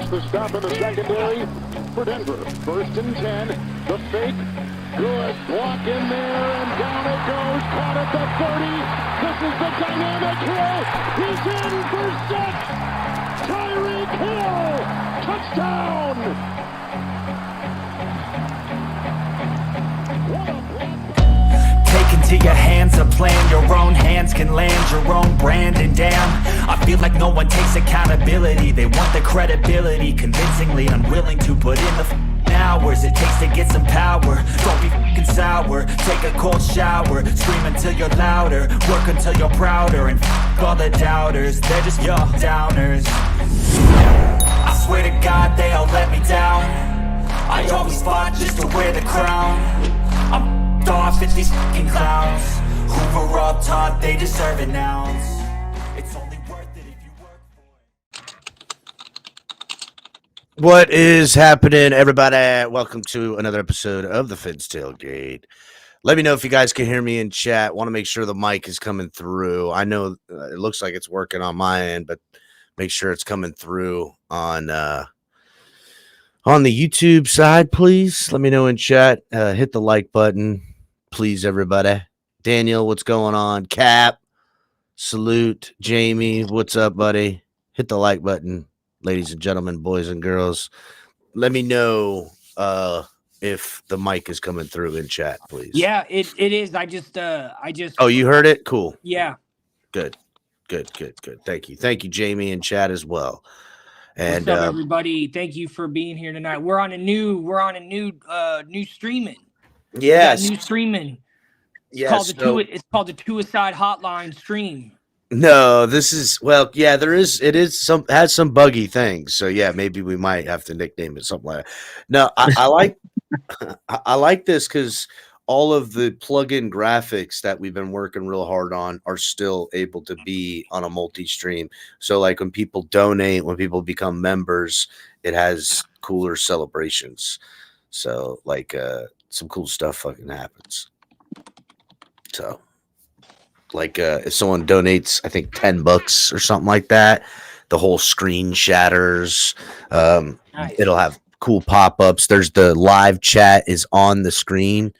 the stop in the secondary for Denver. 1st and 10. The fake. Good. Block in there, and down it goes. Caught at the 30. This is the dynamic throw. He's in for 6. Tyreek Hill. Touchdown. What a block. Take into your hands a plan. Your own hands can land your own brand. And damn, I feel like no one takes accountability. They want the credibility, convincingly unwilling to put in the hours it takes to get some power. Don't be fucking sour. Take a cold shower. Scream until you're louder. Work until you're prouder. And all the doubters, they're just your downers. I swear to God they all let me down. I always fought just to wear the crown. I'm off at these fucking clowns who were all taught they deserve an ounce. It's only worth it if you work for it. What is happening, everybody? Welcome to another episode of the Fins Tailgate. Let me know if you guys can hear me in chat. Want to make sure the mic is coming through. I know it looks like it's working on my end, but make sure it's coming through on the YouTube side, please. Let me know in chat. Hit the like button, please, everybody. Daniel, what's going on? Cap, salute. Jamie, what's up, buddy? Hit the like button. Ladies and gentlemen, boys and girls, let me know if the mic is coming through in chat, please. Yeah, it is. I just. Oh, you heard it? Cool. Yeah. Good. Thank you, Jamie, in chat as well. And what's up, everybody? Thank you for being here tonight. We're on a new streaming. Yes, New streaming. yes. It's called the Two Aside Hotline stream. No, this is it has some buggy things. So yeah, maybe we might have to nickname it something like that. No, I like I like this because all of the plug-in graphics that we've been working real hard on are still able to be on a multi-stream. So like when people donate, when people become members, it has cooler celebrations. So like some cool stuff fucking happens. So like if someone donates, I think $10 or something like that, the whole screen shatters. Nice. It'll have cool pop-ups. There's the live chat is on the screen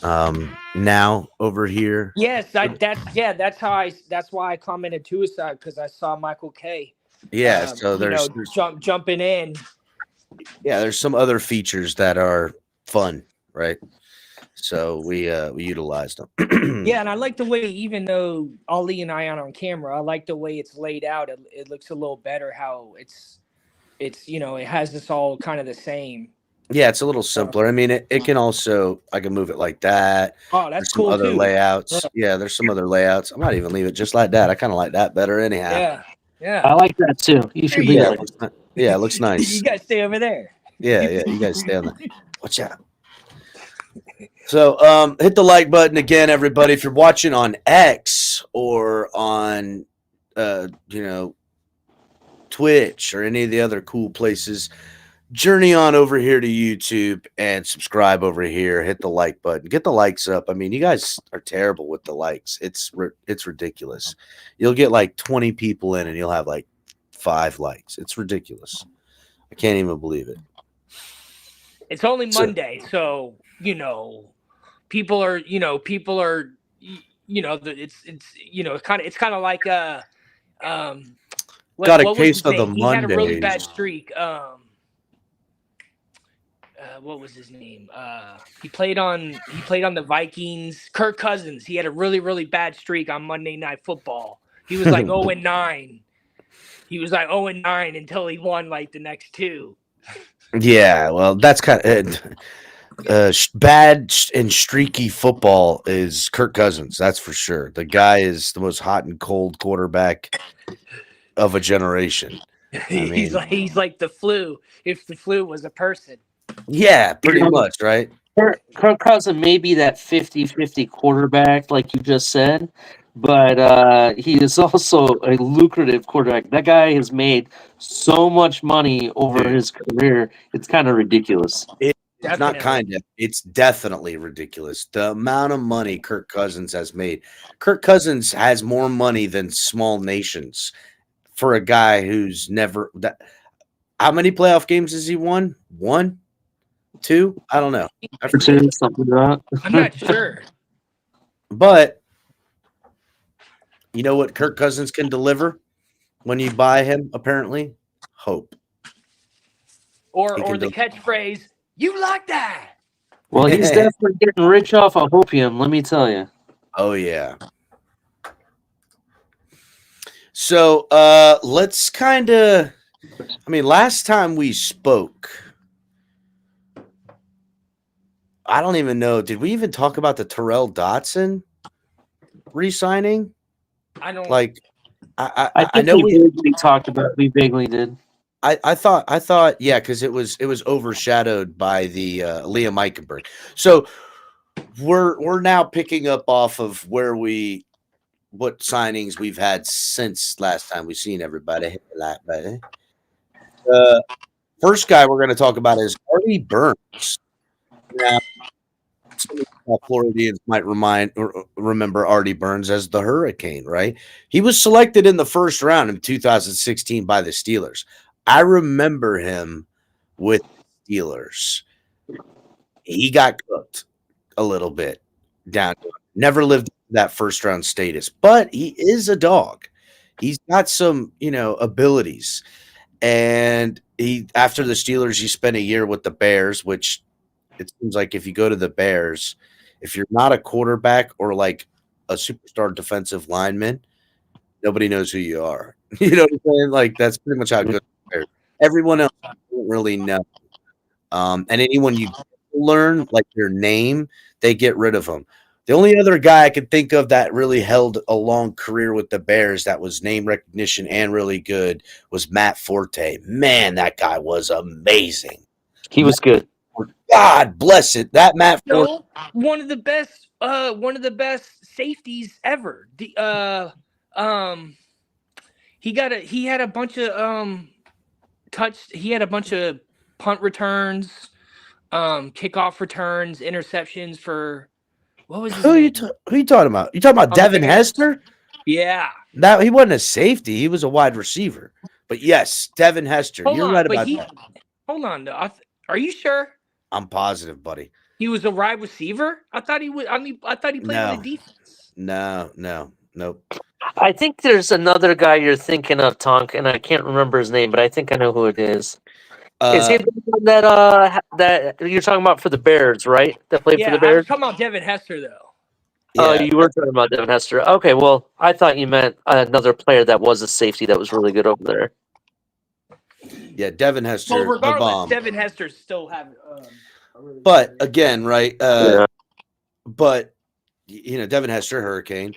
now over here. Yes, that's why I commented Two Aside, because I saw Michael K. Yeah, so there's jumping in. Yeah, there's some other features that are fun, right? So we utilized them. Yeah, and I like the way, even though Ali and I aren't on camera, I like the way it's laid out. It looks a little better how it's it has this all kind of the same. Yeah, it's a little simpler. I mean, it can also, I can move it like that. Oh, that's cool. Other too. layouts. Yeah, there's some other layouts. I might even leave it just like that. I kind of like that better anyhow. Yeah. I like that too. You should be like it. Yeah, it looks nice. You guys stay over there. Yeah, you guys stay on that. Watch out. So hit the like button again, everybody. If you're watching on X or on Twitch or any of the other cool places, journey on over here to YouTube and subscribe over here. Hit the like button. Get the likes up. I mean, you guys are terrible with the likes. It's ridiculous. You'll get like 20 people in and you'll have like 5 likes. It's ridiculous. I can't even believe it. It's only Monday, so people are it's kind of like got a case of the Mondays. He had a really bad streak. What was his name? He played on the Vikings. Kirk Cousins. He had a really, really bad streak on Monday Night Football. He was like 0-9. He was like 0-9 until he won like the next 2. Yeah, well, that's kind of bad and streaky football is Kirk Cousins. That's for sure. The guy is the most hot and cold quarterback of a generation. He's like the flu, if the flu was a person. Yeah, pretty much, right? Kirk Cousins may be that 50-50 quarterback, like you just said, but he is also a lucrative quarterback. That guy has made so much money over his career. It's kind of ridiculous. It's not kind of. It's definitely ridiculous. The amount of money Kirk Cousins has made. Kirk Cousins has more money than small nations for a guy who's never How many playoff games has he won? 1, 2? I don't know. I Or forget. two, something like I'm that. not sure. But you know what Kirk Cousins can deliver when you buy him, apparently? Hope. He Or can the catchphrase, "You like that?" Well, he's definitely getting rich off of opium, let me tell you. Oh, yeah. So let's kind of, last time we spoke, I don't even know. Did we even talk about the Terrell Dotson re-signing? I don't. Like, I I think know we vaguely talked about. We vaguely did. I thought, yeah, because it was overshadowed by the Liam Eichenberg. So we're now picking up off of what signings we've had since last time we've seen everybody. First guy we're going to talk about is Artie Burns. Now, some Floridians might remember Artie Burns as the Hurricane, right? He was selected in the first round in 2016 by the Steelers. I remember him with the Steelers. He got cooked a little bit down. Never lived that first round status, but he is a dog. He's got some, abilities. And after the Steelers, he spent a year with the Bears, which it seems like if you go to the Bears, if you're not a quarterback or like a superstar defensive lineman, nobody knows who you are. You know what I'm saying? Like that's pretty much how it goes. There. Everyone else don't really know. And anyone you learn like their name, they get rid of them. The only other guy I could think of that really held a long career with the Bears that was name recognition and really good was Matt Forte. Man, that guy was amazing. He was good. God bless it. That Matt Forte. No, one of the best safeties ever. He had a bunch of he had a bunch of punt returns, kickoff returns, interceptions for what was his Who name? you talking about? You talking about Devin Hester? Yeah. That he wasn't a safety; he was a wide receiver. But yes, Devin Hester. You're right about that. Hold on, though. Are you sure? I'm positive, buddy. He was a wide receiver. I thought he was. I thought he played in the defense. Nope. I think there's another guy you're thinking of, Tonk, and I can't remember his name, but I think I know who it is. Is he the one that you're talking about for the Bears, right? That played for the Yeah, I Bears? was talking about Devin Hester, though. Oh, Yeah. you were talking about Devin Hester. Okay, well, I thought you meant another player that was a safety that was really good over there. Yeah, Devin Hester. Well, regardless, the bomb. Devin Hester still have. But again, right? But Devin Hester, Hurricane.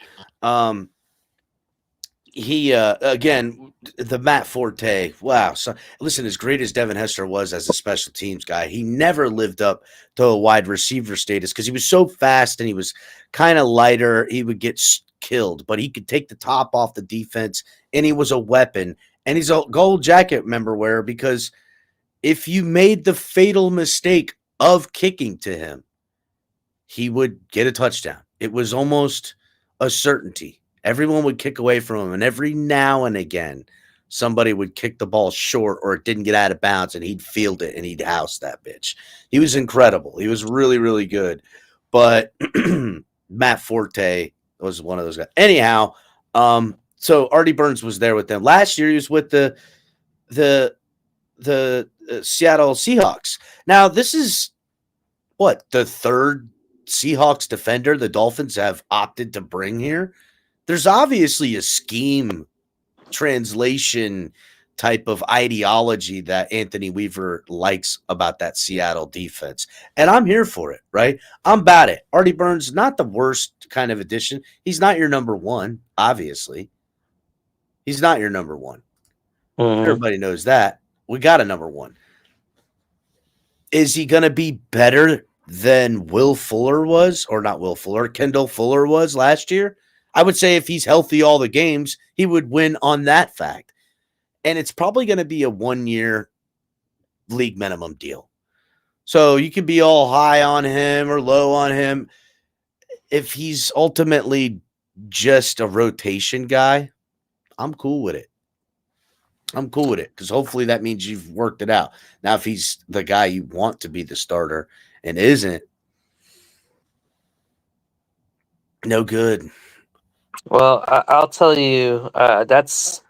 He again, the Matt Forte. Wow. So listen, as great as Devin Hester was as a special teams guy, he never lived up to a wide receiver status because he was so fast and he was kind of lighter. He would get killed, but he could take the top off the defense, and he was a weapon. And he's a gold jacket member wearer because if you made the fatal mistake of kicking to him, he would get a touchdown. It was almost a certainty. Everyone would kick away from him, and every now and again, somebody would kick the ball short or it didn't get out of bounds, and he'd field it, and he'd house that bitch. He was incredible. He was really, really good. But Matt Forte was one of those guys. Anyhow, so Artie Burns was there with them. Last year, he was with the Seattle Seahawks. Now, this is, the third Seahawks defender the Dolphins have opted to bring here? There's obviously a scheme translation type of ideology that Anthony Weaver likes about that Seattle defense. And I'm here for it, right? I'm about it. Artie Burns, not the worst kind of addition. He's not your number one, obviously. He's not your number one. Mm-hmm. Everybody knows that. We got a number one. Is he going to be better than Will Fuller was? Or not Will Fuller, Kendall Fuller was last year? I would say if he's healthy all the games, he would win on that fact. And it's probably going to be a 1-year league minimum deal. So you can be all high on him or low on him. If he's ultimately just a rotation guy, I'm cool with it. I'm cool with it because hopefully that means you've worked it out. Now, if he's the guy you want to be the starter and isn't, no good. Well, I'll tell you, that's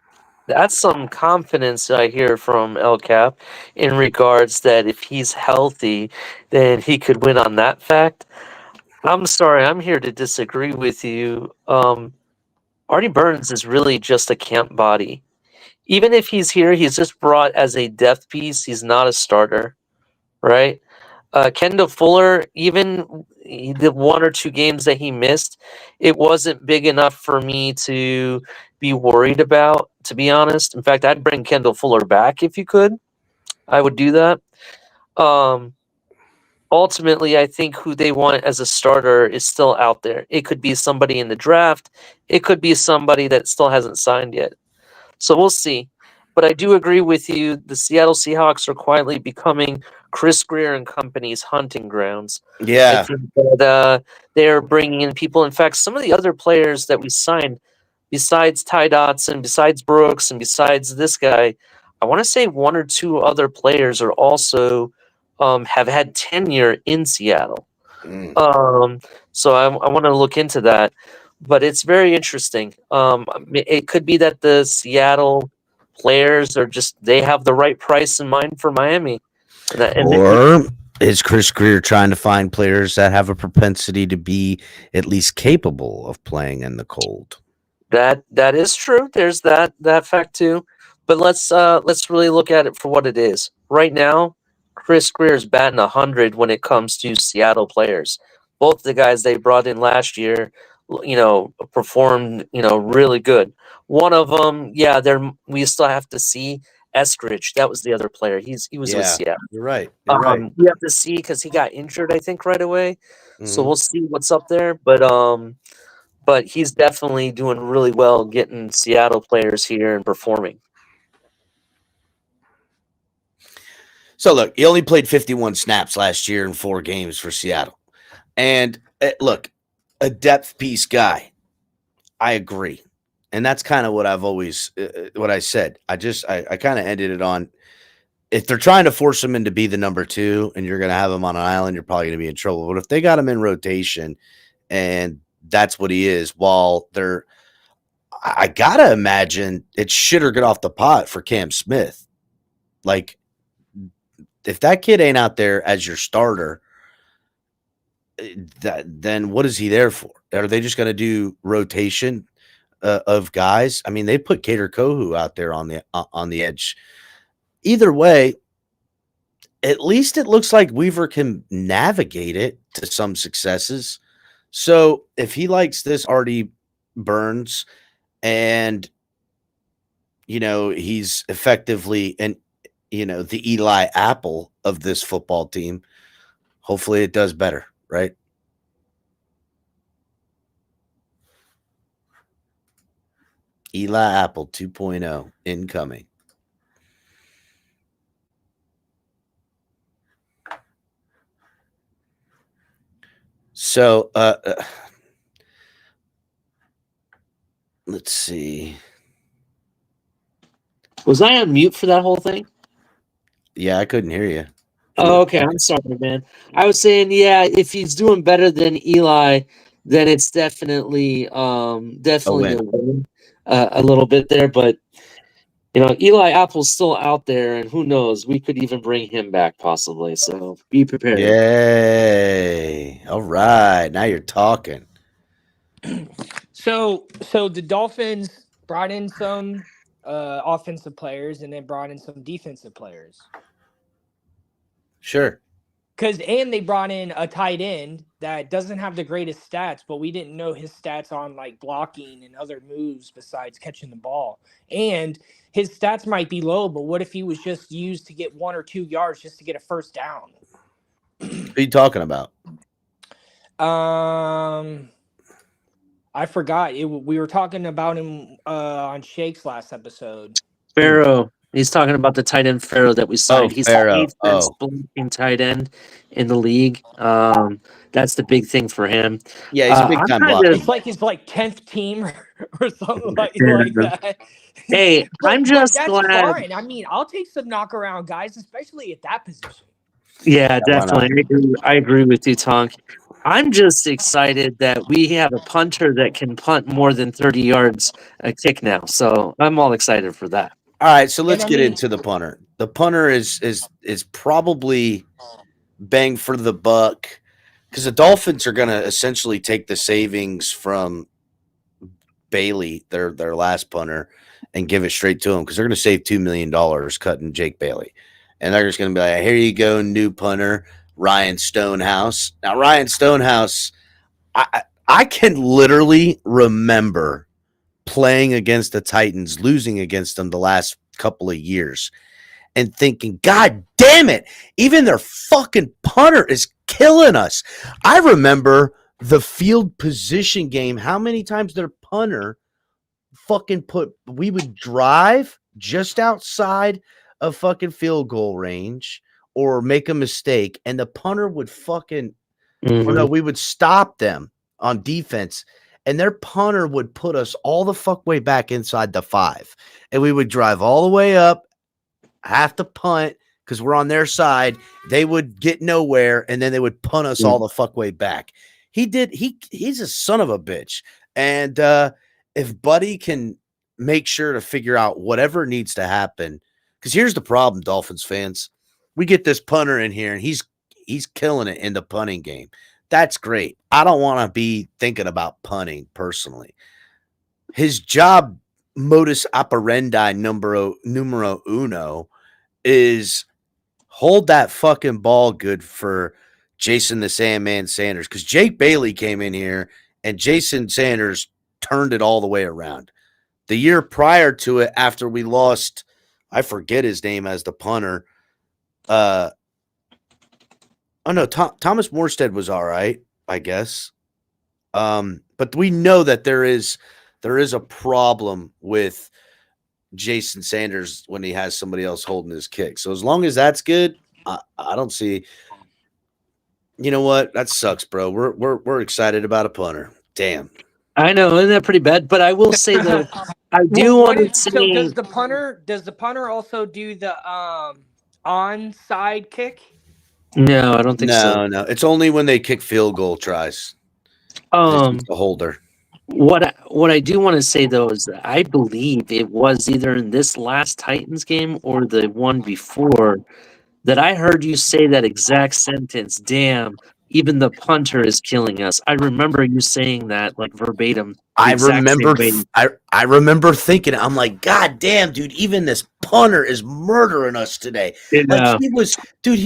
some confidence I hear from El Cap in regards that if he's healthy, then he could win on that fact. I'm sorry, I'm here to disagree with you. Artie Burns is really just a camp body. Even if he's here, he's just brought as a depth piece. He's not a starter, right? Kendall Fuller, even the one or two games that he missed, it wasn't big enough for me to be worried about, to be honest. In fact, I'd bring Kendall Fuller back if you could. I would do that. Um, Ultimately, I think who they want as a starter is still out there. It could be somebody in the draft, it could be somebody that still hasn't signed yet. So we'll see. But I do agree with you. The Seattle Seahawks are quietly becoming Chris Greer and company's hunting grounds. I Yeah. think that they're bringing in people. In fact, some of the other players that we signed, besides Ty Dotson, besides Brooks, and besides this guy, I want to say one or two other players are also have had tenure in Seattle. Mm. So I want to look into that, but it's very interesting. It could be that the Seattle players are just they have the right price in mind for Miami, Or is Chris Greer trying to find players that have a propensity to be at least capable of playing in the cold? that is true. There's that fact too. But let's really look at it for what it is. Right now, Chris Greer is batting 100 when it comes to Seattle players. Both the guys they brought in last year, performed, really good. One of them, yeah, we still have to see Eskridge. That was the other player. He was with Yeah, Seattle. you're right. You're right. We have to see because he got injured, I think, right away. So Mhm. we'll see what's up there. But he's definitely doing really well getting Seattle players here and performing. So look, he only played 51 snaps last year in 4 games for Seattle. And look, a depth piece guy. I agree. And that's kind of what I've always what I said. I kind of ended it on if they're trying to force him into be the number 2 and you're going to have him on an island, you're probably going to be in trouble. But if they got him in rotation and that's what he is, while they're I gotta imagine it's shit or get off the pot for Cam Smith. Like, if that kid ain't out there as your starter, then what is he there for? Are they just going to do rotation of guys? I mean, they put Cater Kohu out there on the edge. Either way, at least it looks like Weaver can navigate it to some successes. So if he likes this Artie Burns and he's effectively the Eli Apple of this football team. Hopefully it does better, right? Eli Apple 2.0 incoming. So, let's see. Was I on mute for that whole thing? Yeah, I couldn't hear you. Oh, okay. I'm sorry, man. I was saying, yeah, if he's doing better than Eli, then it's definitely a win, a little bit there. But Eli Apple's still out there, and who knows? We could even bring him back possibly. So be prepared. Yay. All right. Now you're talking. So the Dolphins brought in some offensive players and then brought in some defensive players. Sure. And they brought in a tight end that doesn't have the greatest stats, but we didn't know his stats on like blocking and other moves besides catching the ball. And his stats might be low, but what if he was just used to get 1 or 2 yards just to get a first down? Who are you talking about? I forgot. We were talking about him on Shake's last episode. Sparrow. He's talking about the tight end Farrow that we signed. He's the Farrow. 8th best blocking tight end in the league. That's the big thing for him. Yeah, he's a big time It's blocker. like his 10th team or something like that. Hey, I'm just that's glad. fine. I mean, I'll take some knockaround guys, especially at that position. Yeah, definitely. I agree with you, Tonk. I'm just excited that we have a punter that can punt more than 30 yards a kick now. So I'm all excited for that. All right, so let's get into the punter. The punter is probably bang for the buck because the Dolphins are going to essentially take the savings from Bailey, their last punter, and give it straight to him because they're going to save $2 million cutting Jake Bailey. And they're just going to be like, here you go, new punter, Ryan Stonehouse. Now, Ryan Stonehouse, I can literally remember playing against the Titans, losing against them the last couple of years, and thinking, God damn it, even their fucking punter is killing us. I remember the field position game, how many times their punter fucking we would drive just outside of fucking field goal range or make a mistake, and the punter would fucking, or no, we would stop them on defense, and their punter would put us all the fuck way back inside the 5, and we would drive all the way up, have to punt because we're on their side. They would get nowhere, and then they would punt us all the fuck way back. He's a son of a bitch, and if Buddy can make sure to figure out whatever needs to happen, because here's the problem, Dolphins fans. We get this punter in here, and he's killing it in the punting game. That's great. I don't want to be thinking about punting personally. His job, modus operandi numero uno, is hold that fucking ball good for Jason the Sandman Sanders, because Jake Bailey came in here, and Jason Sanders turned it all the way around. The year prior to it, after we lost, I forget his name as the punter. Thomas Morstead was all right, I guess. But we know that there is a problem with Jason Sanders when he has somebody else holding his kick. So as long as that's good, I don't see. You know what? That sucks, bro. We're excited about a punter. Damn. I know, isn't that pretty bad? But I will say though, I do want to say. So does the punter also do the onside kick? No, I don't think so. No. It's only when they kick field goal tries. The holder. What I do want to say though is that I believe it was either in this last Titans game or the one before that I heard you say that exact sentence. Damn, even the punter is killing us. I remember you saying that like verbatim. I remember thinking, I'm like, God damn, dude, even this punter is murdering us today. Yeah. Like he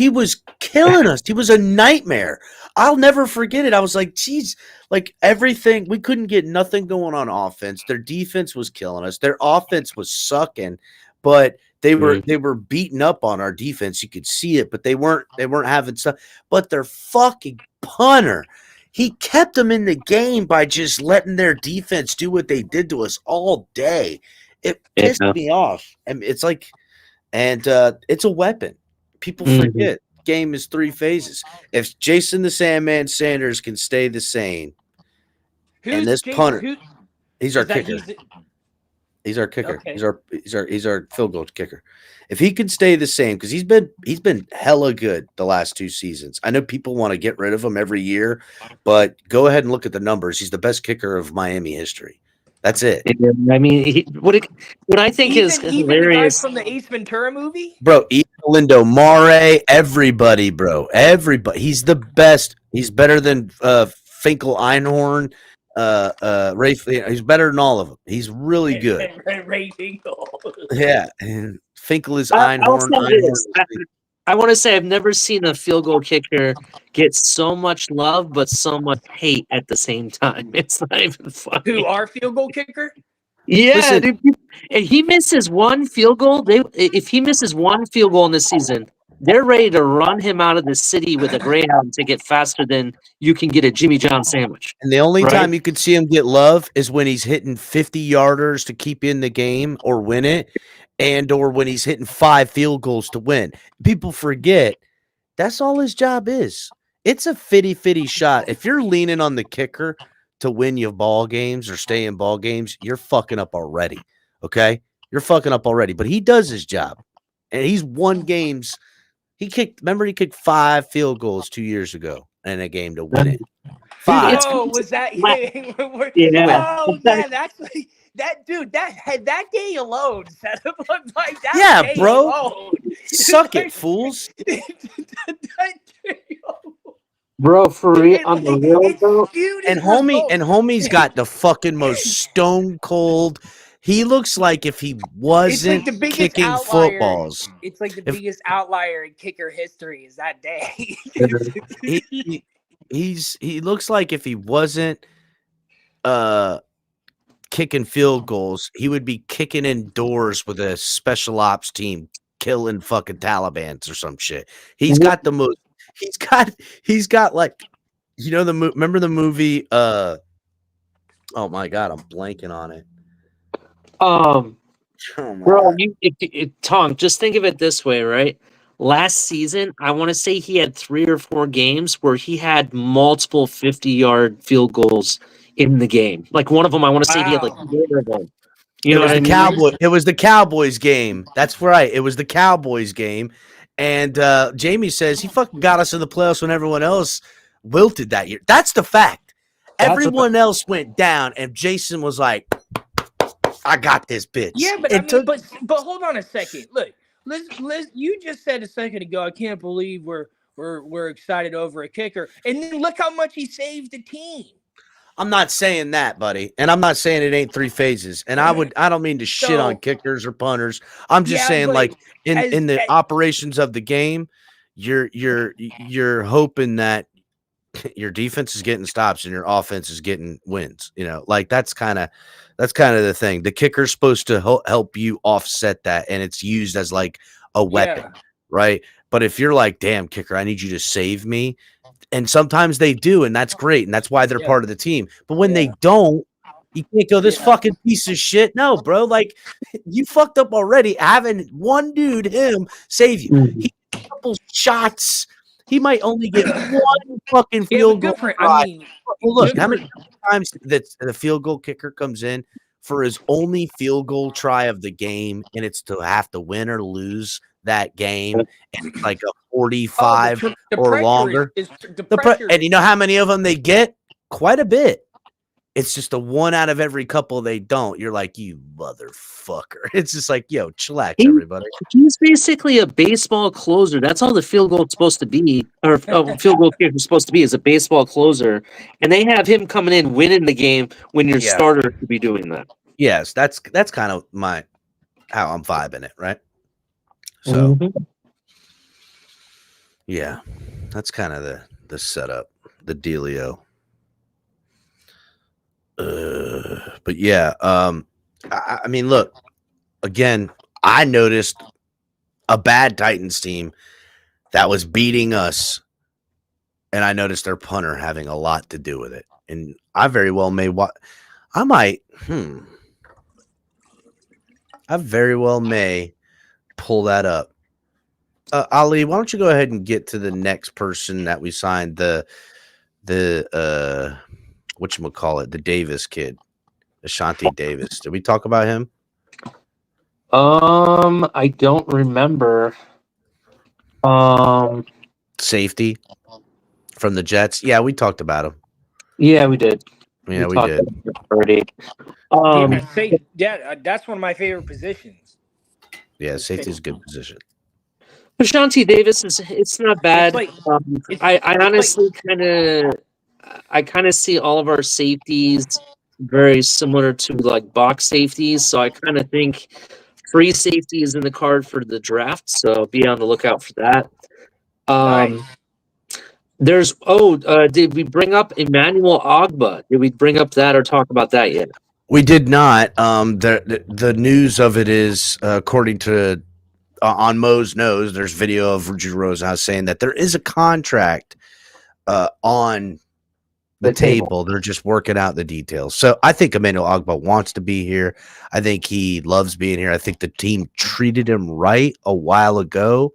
was killing us. He was a nightmare. I'll never forget it. I was like, geez, like everything, we couldn't get nothing going on offense. Their defense was killing us. Their offense was sucking, but they were beating up on our defense. You could see it, but they weren't having stuff. But their fucking punter, he kept them in the game by just letting their defense do what they did to us all day. It pissed me off. And it's like, it's a weapon. People forget. Game is 3 phases. If Jason the Sandman Sanders can stay the same, and this punter, he's our kicker. He's our kicker. Okay. He's our field goal kicker. If he can stay the same, because he's been hella good the last 2 seasons. I know people want to get rid of him every year, but go ahead and look at the numbers. He's the best kicker of Miami history. That's it. I mean, what I think is hilarious from the Ace Ventura movie, bro. Lindo Mare, everybody, bro, everybody. He's the best. He's better than Finkel Einhorn. He's better than all of them. He's really good. Ray Finkel. Yeah, and Finkel is Einhorn. I want to say I've never seen a field goal kicker get so much love but so much hate at the same time. It's not even funny. Who, our field goal kicker? Yeah, listen, dude, if he misses one field goal, if he misses one field goal in this season, they're ready to run him out of the city with a Greyhound ticket faster than you can get a Jimmy John sandwich. And the only time you can see him get love is when he's hitting 50-yarders to keep in the game or win it. and or when he's hitting 5 field goals to win. People forget that's all his job is. It's a fitty shot. If you're leaning on the kicker to win you ball games or stay in ball games, you're fucking up already. Okay? You're fucking up already. But he does his job. And he's won games. He kicked 5 field goals 2 years ago in a game to win it. 5. Oh, was that? Yeah. Oh, yeah. That's like that, dude. That day alone set up like that. Yeah, day bro. Alone. Suck it, fools. That day alone. Bro, for real, on the real, bro. And homie's got the fucking most stone cold. He looks like if he wasn't the biggest kicking outlier. footballs. It's like the biggest outlier in kicker history is that day. He looks like if he wasn't kicking field goals, he would be kicking indoors with a special ops team killing fucking Talibans or some shit. He's got the most. He's got like, you know, remember the movie? Oh my god, I'm blanking on it. Bro, Tom, just think of it this way, right? Last season, I want to say he had 3 or 4 games where he had multiple 50-yard field goals in the game. Like one of them, I want to say he had like 4 of them. You know what I mean? It was the Cowboys game. That's right. It was the Cowboys game. And Jamie says he fucking got us in the playoffs when everyone else wilted that year. That's the fact. Everyone else went down, and Jason was like, I got this bitch. Yeah, but but hold on a second. Look, let's you just said a second ago, I can't believe we're excited over a kicker. And then look how much he saved the team. I'm not saying that, buddy. And I'm not saying it ain't 3 phases. And I don't mean to shit on kickers or punters. I'm just saying, like, in the operations of the game, you're hoping that your defense is getting stops and your offense is getting wins. You know, like that's kind of the thing. The kicker's supposed to help you offset that, and it's used as like a weapon, right? But if you're like, damn, kicker, I need you to save me. And sometimes they do, and that's great, and that's why they're part of the team. But when they don't, you can't go, this fucking piece of shit. No, bro, like, you fucked up already having one dude, him, save you. He gets a couple shots. He might only get one fucking field goal. Look, how many times that the field goal kicker comes in for his only field goal try of the game, and it's to have to win or lose that game, and it's like a 45 or longer. And you know how many of them they get? Quite a bit. It's just a 1 out of every couple they don't. You're like, you motherfucker. It's just like, yo, chillax, everybody. He's basically a baseball closer. That's all the field goal is supposed to be, or field goal kicker is supposed to be, is a baseball closer. And they have him coming in, winning the game when your starter should be doing that. Yes, that's kind of how I'm vibing it, right? So, yeah, that's kind of the setup, the dealio. But yeah, I mean, look, again, I noticed a bad Titans team that was beating us, and I noticed their punter having a lot to do with it. And I very well may pull that up. Ali, why don't you go ahead and get to the next person that we signed, the whatchamacallit, the Davis kid, Ashanti Davis. Did we talk about him? I don't remember. Safety from the Jets. Yeah, we talked about him. Yeah, we did. Yeah, we did. Already. That's one of my favorite positions. Yeah, safety is a good position. Ashanti Davis it's not bad. I honestly kind of see all of our safeties very similar to like box safeties. So I kind of think free safety is in the card for the draft. So be on the lookout for that. Nice. Did we bring up Emmanuel Ogbah? Did we bring up that or talk about that yet? We did not. The news of it is, according to on Mo's Nose, there's video of Drew Rosenhaus saying that there is a contract on the table. They're just working out the details. So I think Emmanuel Ogbah wants to be here. I think he loves being here. I think the team treated him right a while ago.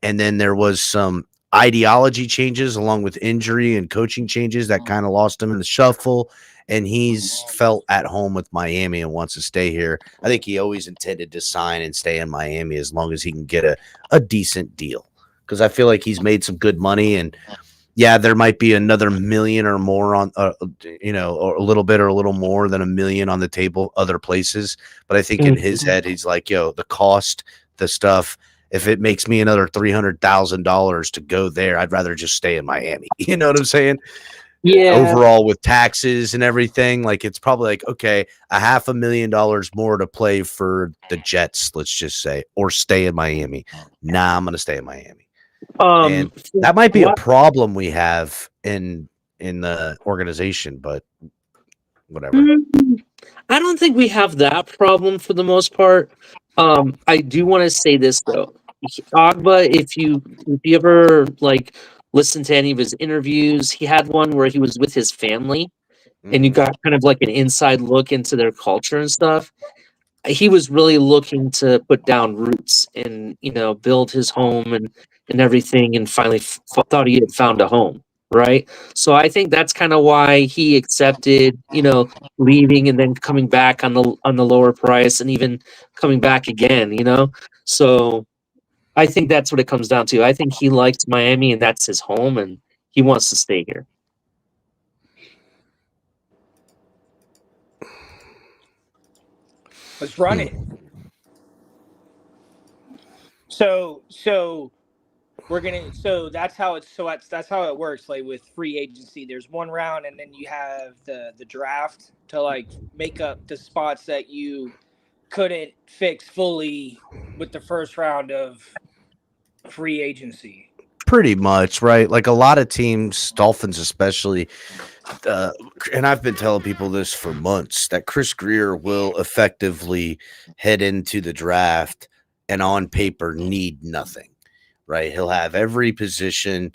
And then there was some ideology changes along with injury and coaching changes that kind of lost him in the shuffle. And he's felt at home with Miami and wants to stay here. I think he always intended to sign and stay in Miami as long as he can get a decent deal. Because I feel like he's made some good money, and yeah, there might be another million or more on, or a little bit or a little more than $1 million on the table other places. But I think in his head, he's like, yo, the cost, the stuff, if it makes me another $300,000 to go there, I'd rather just stay in Miami. You know what I'm saying? Yeah. Overall, with taxes and everything, like it's probably like, okay, $500,000 more to play for the Jets, let's just say, or stay in Miami. Nah, I'm going to stay in Miami. And that might be a problem we have in the organization, but whatever. I don't think we have that problem for the most part. I do want to say this though, Ogbah, if you ever like listen to any of his interviews, he had one where he was with his family, and you got kind of like an inside look into their culture and stuff. He was really looking to put down roots and build his home and everything, and finally thought he had found a home, right? So I think that's kind of why he accepted leaving and then coming back on the lower price and even coming back again. So I think that's what it comes down to. I think he likes Miami and that's his home, and he wants to stay here. Let's run it. So we're gonna. So that's how it's. So that's how it works. Like with free agency, there's one round, and then you have the draft to like make up the spots that you couldn't fix fully with the first round of free agency. Pretty much, right? Like a lot of teams, Dolphins especially, and I've been telling people this for months, that Chris Greer will effectively head into the draft and on paper need nothing, right? He'll have every position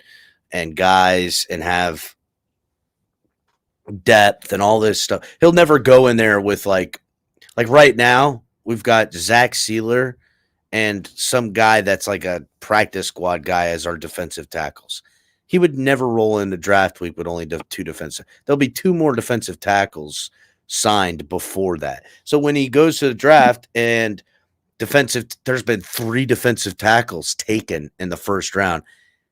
and guys and have depth and all this stuff. He'll never go in there with like right now, we've got Zack Sealer and some guy that's like a practice squad guy as our defensive tackles. He would never roll into draft week with only two defensive. There'll be 2 more defensive tackles signed before that. So when he goes to the draft and there's been 3 defensive tackles taken in the first round,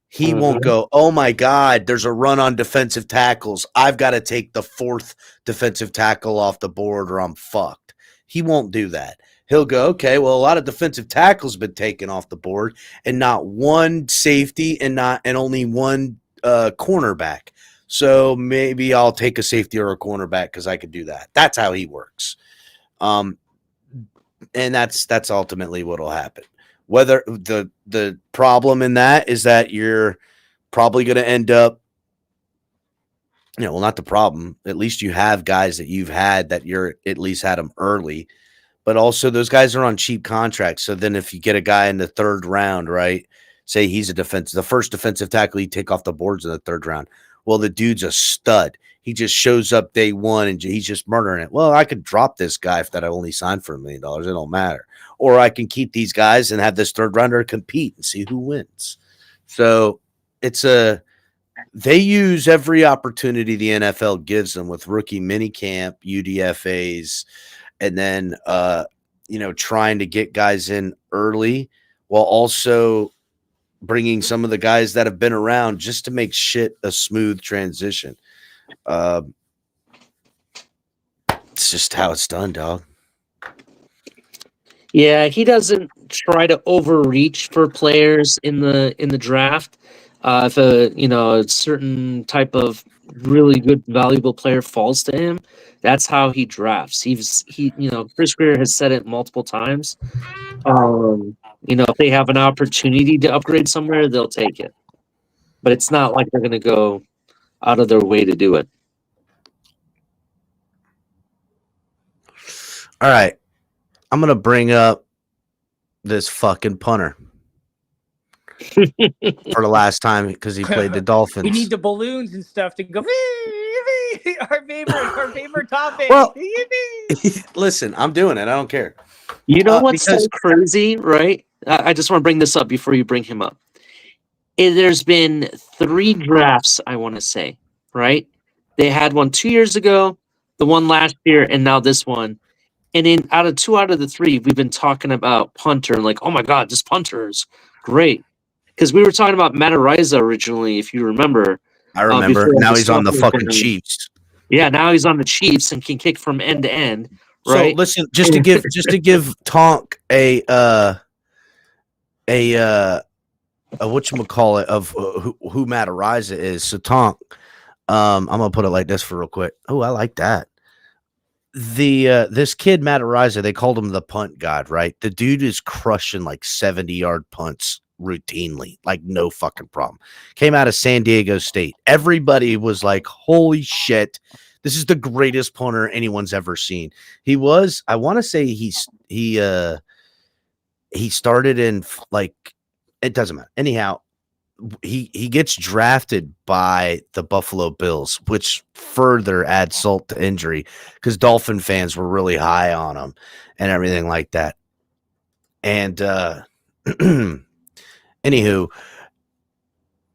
he won't go, oh my God, there's a run on defensive tackles. I've got to take the 4th defensive tackle off the board or I'm fucked. He won't do that. He'll go, okay, well, a lot of defensive tackles have been taken off the board and not one safety and only one cornerback. So maybe I'll take a safety or a cornerback because I could do that. That's how he works. And that's ultimately what will happen. Whether the problem in that is that you're probably going to end up, well, not the problem. At least you have guys that you've had that you're at least had them early. But also those guys are on cheap contracts. So then if you get a guy in the 3rd round, right, say he's the first defensive tackle you take off the boards in the 3rd round. Well, the dude's a stud. He just shows up day one and he's just murdering it. Well, I could drop this guy if I only signed for $1 million. It don't matter. Or I can keep these guys and have this 3rd rounder compete and see who wins. So they use every opportunity the NFL gives them with rookie minicamp, UDFAs, and then, trying to get guys in early while also bringing some of the guys that have been around just to make shit a smooth transition. It's just how it's done, dog. Yeah, he doesn't try to overreach for players in the draft. If a certain type of really good, valuable player falls to him, that's how he drafts. Chris Greer has said it multiple times. If they have an opportunity to upgrade somewhere, they'll take it. But it's not like they're going to go out of their way to do it. All right. I'm going to bring up this fucking punter for the last time because he played the Dolphins. We need the balloons and stuff to go. our favorite topic. Well, listen, I'm doing it. I don't care. You know what's Because so crazy, right? I just want to bring this up before you bring him up. There's been 3 drafts, I want to say, right? They had one 2 years ago, the one last year, and now this one. And in two out of the 3, we've been talking about punter, and like, oh my god, this punter is great. Because we were talking about Matariza originally, if you remember. I remember. Before Now the he's on the stuff fucking was- Chiefs. Yeah, now he's on the Chiefs and can kick from end to end. So Right? listen, just to give Tonk a whatchamacallit of who Matariza is. So Tonk, I'm gonna put it like this for real quick. Oh, I like that. This kid Matariza, they called him the punt god, right? The dude is crushing like 70-yard punts routinely, like no fucking problem. Came out of San Diego State. Everybody was like, holy shit, this is the greatest punter anyone's ever seen. He was, I want to say he started in like, it doesn't matter. Anyhow, he gets drafted by the Buffalo Bills, which further adds salt to injury because Dolphin fans were really high on him and everything like that. And anywho,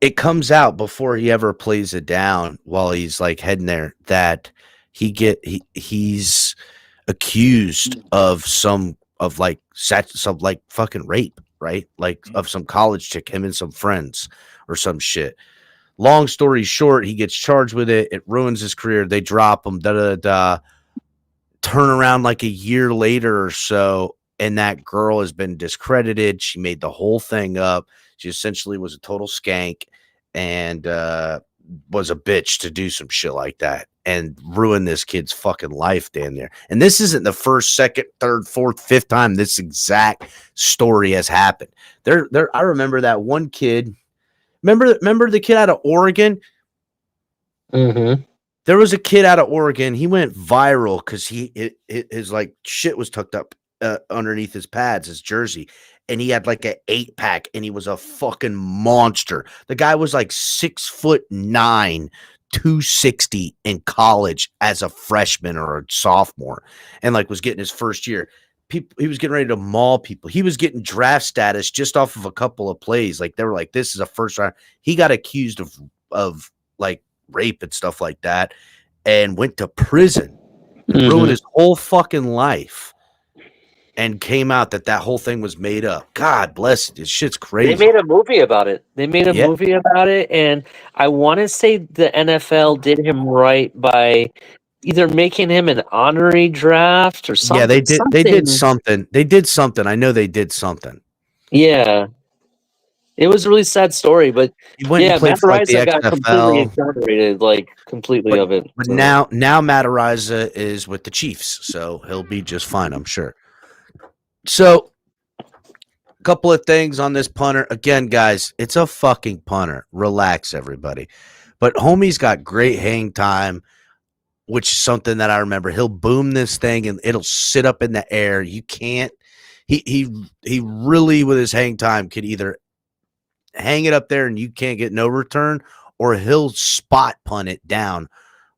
it comes out before he ever plays it down while he's like heading there that he's accused of some fucking rape, right? Like of some college chick, him and some friends or some shit. Long story short, he gets charged with it. It ruins his career. They drop him. Turn around like a year later or so, and that girl has been discredited. She made the whole thing up. She essentially was a total skank and was a bitch to do some shit like that and ruin this kid's fucking life damn near. And this isn't the first, second, third, fourth, fifth time this exact story has happened. I remember that one kid. Remember the kid out of Oregon? Mm-hmm. There was a kid out of Oregon. He went viral because his like shit was tucked up underneath his pads, his jersey, and he had like an 8-pack, and he was a fucking monster. The guy was like 6'9", 260 in college as a freshman or a sophomore, and like was getting his first year. He was getting ready to maul people. He was getting draft status just off of a couple of plays. Like they were like, "This is a first round." He got accused of like rape and stuff like that, and went to prison, ruined his whole fucking life, and came out that whole thing was made up. God bless it. This shit's crazy. They made a movie about it. And I want to say the NFL did him right by either making him an honorary draft or something. Yeah, they did. They did something. They did something. I know they did something. Yeah. It was a really sad story, but He went and played for like the got completely exonerated, like completely of it. But now Matariza is with the Chiefs, so he'll be just fine, I'm sure. So, a couple of things on this punter. Again, guys, it's a fucking punter. Relax, everybody. But homie's got great hang time, which is something that I remember. He'll boom this thing and it'll sit up in the air. You can't. He really with his hang time could either hang it up there and you can't get no return, or he'll spot punt it down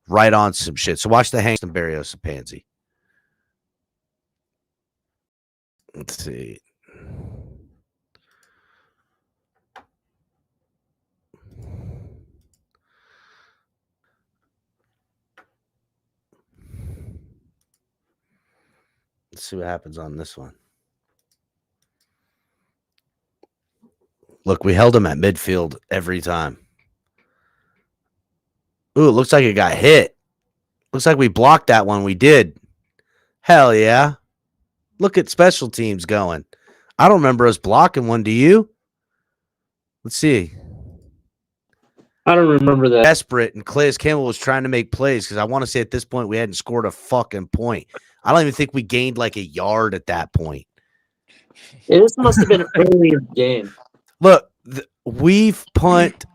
right on some shit. So watch the hang and Barrios of Pansy. Let's see. Let's see what happens on this one. Look, we held him at midfield every time. Ooh, it looks like it got hit. Looks like we blocked that one. We did. Hell yeah. Look at special teams going. I don't remember us blocking one. Do you? Let's see. I don't remember that. Desperate, and Calais Campbell was trying to make plays because I want to say at this point we hadn't scored a fucking point. I don't even think we gained like a yard at that point. This must have been early in the game. Look, we've punt.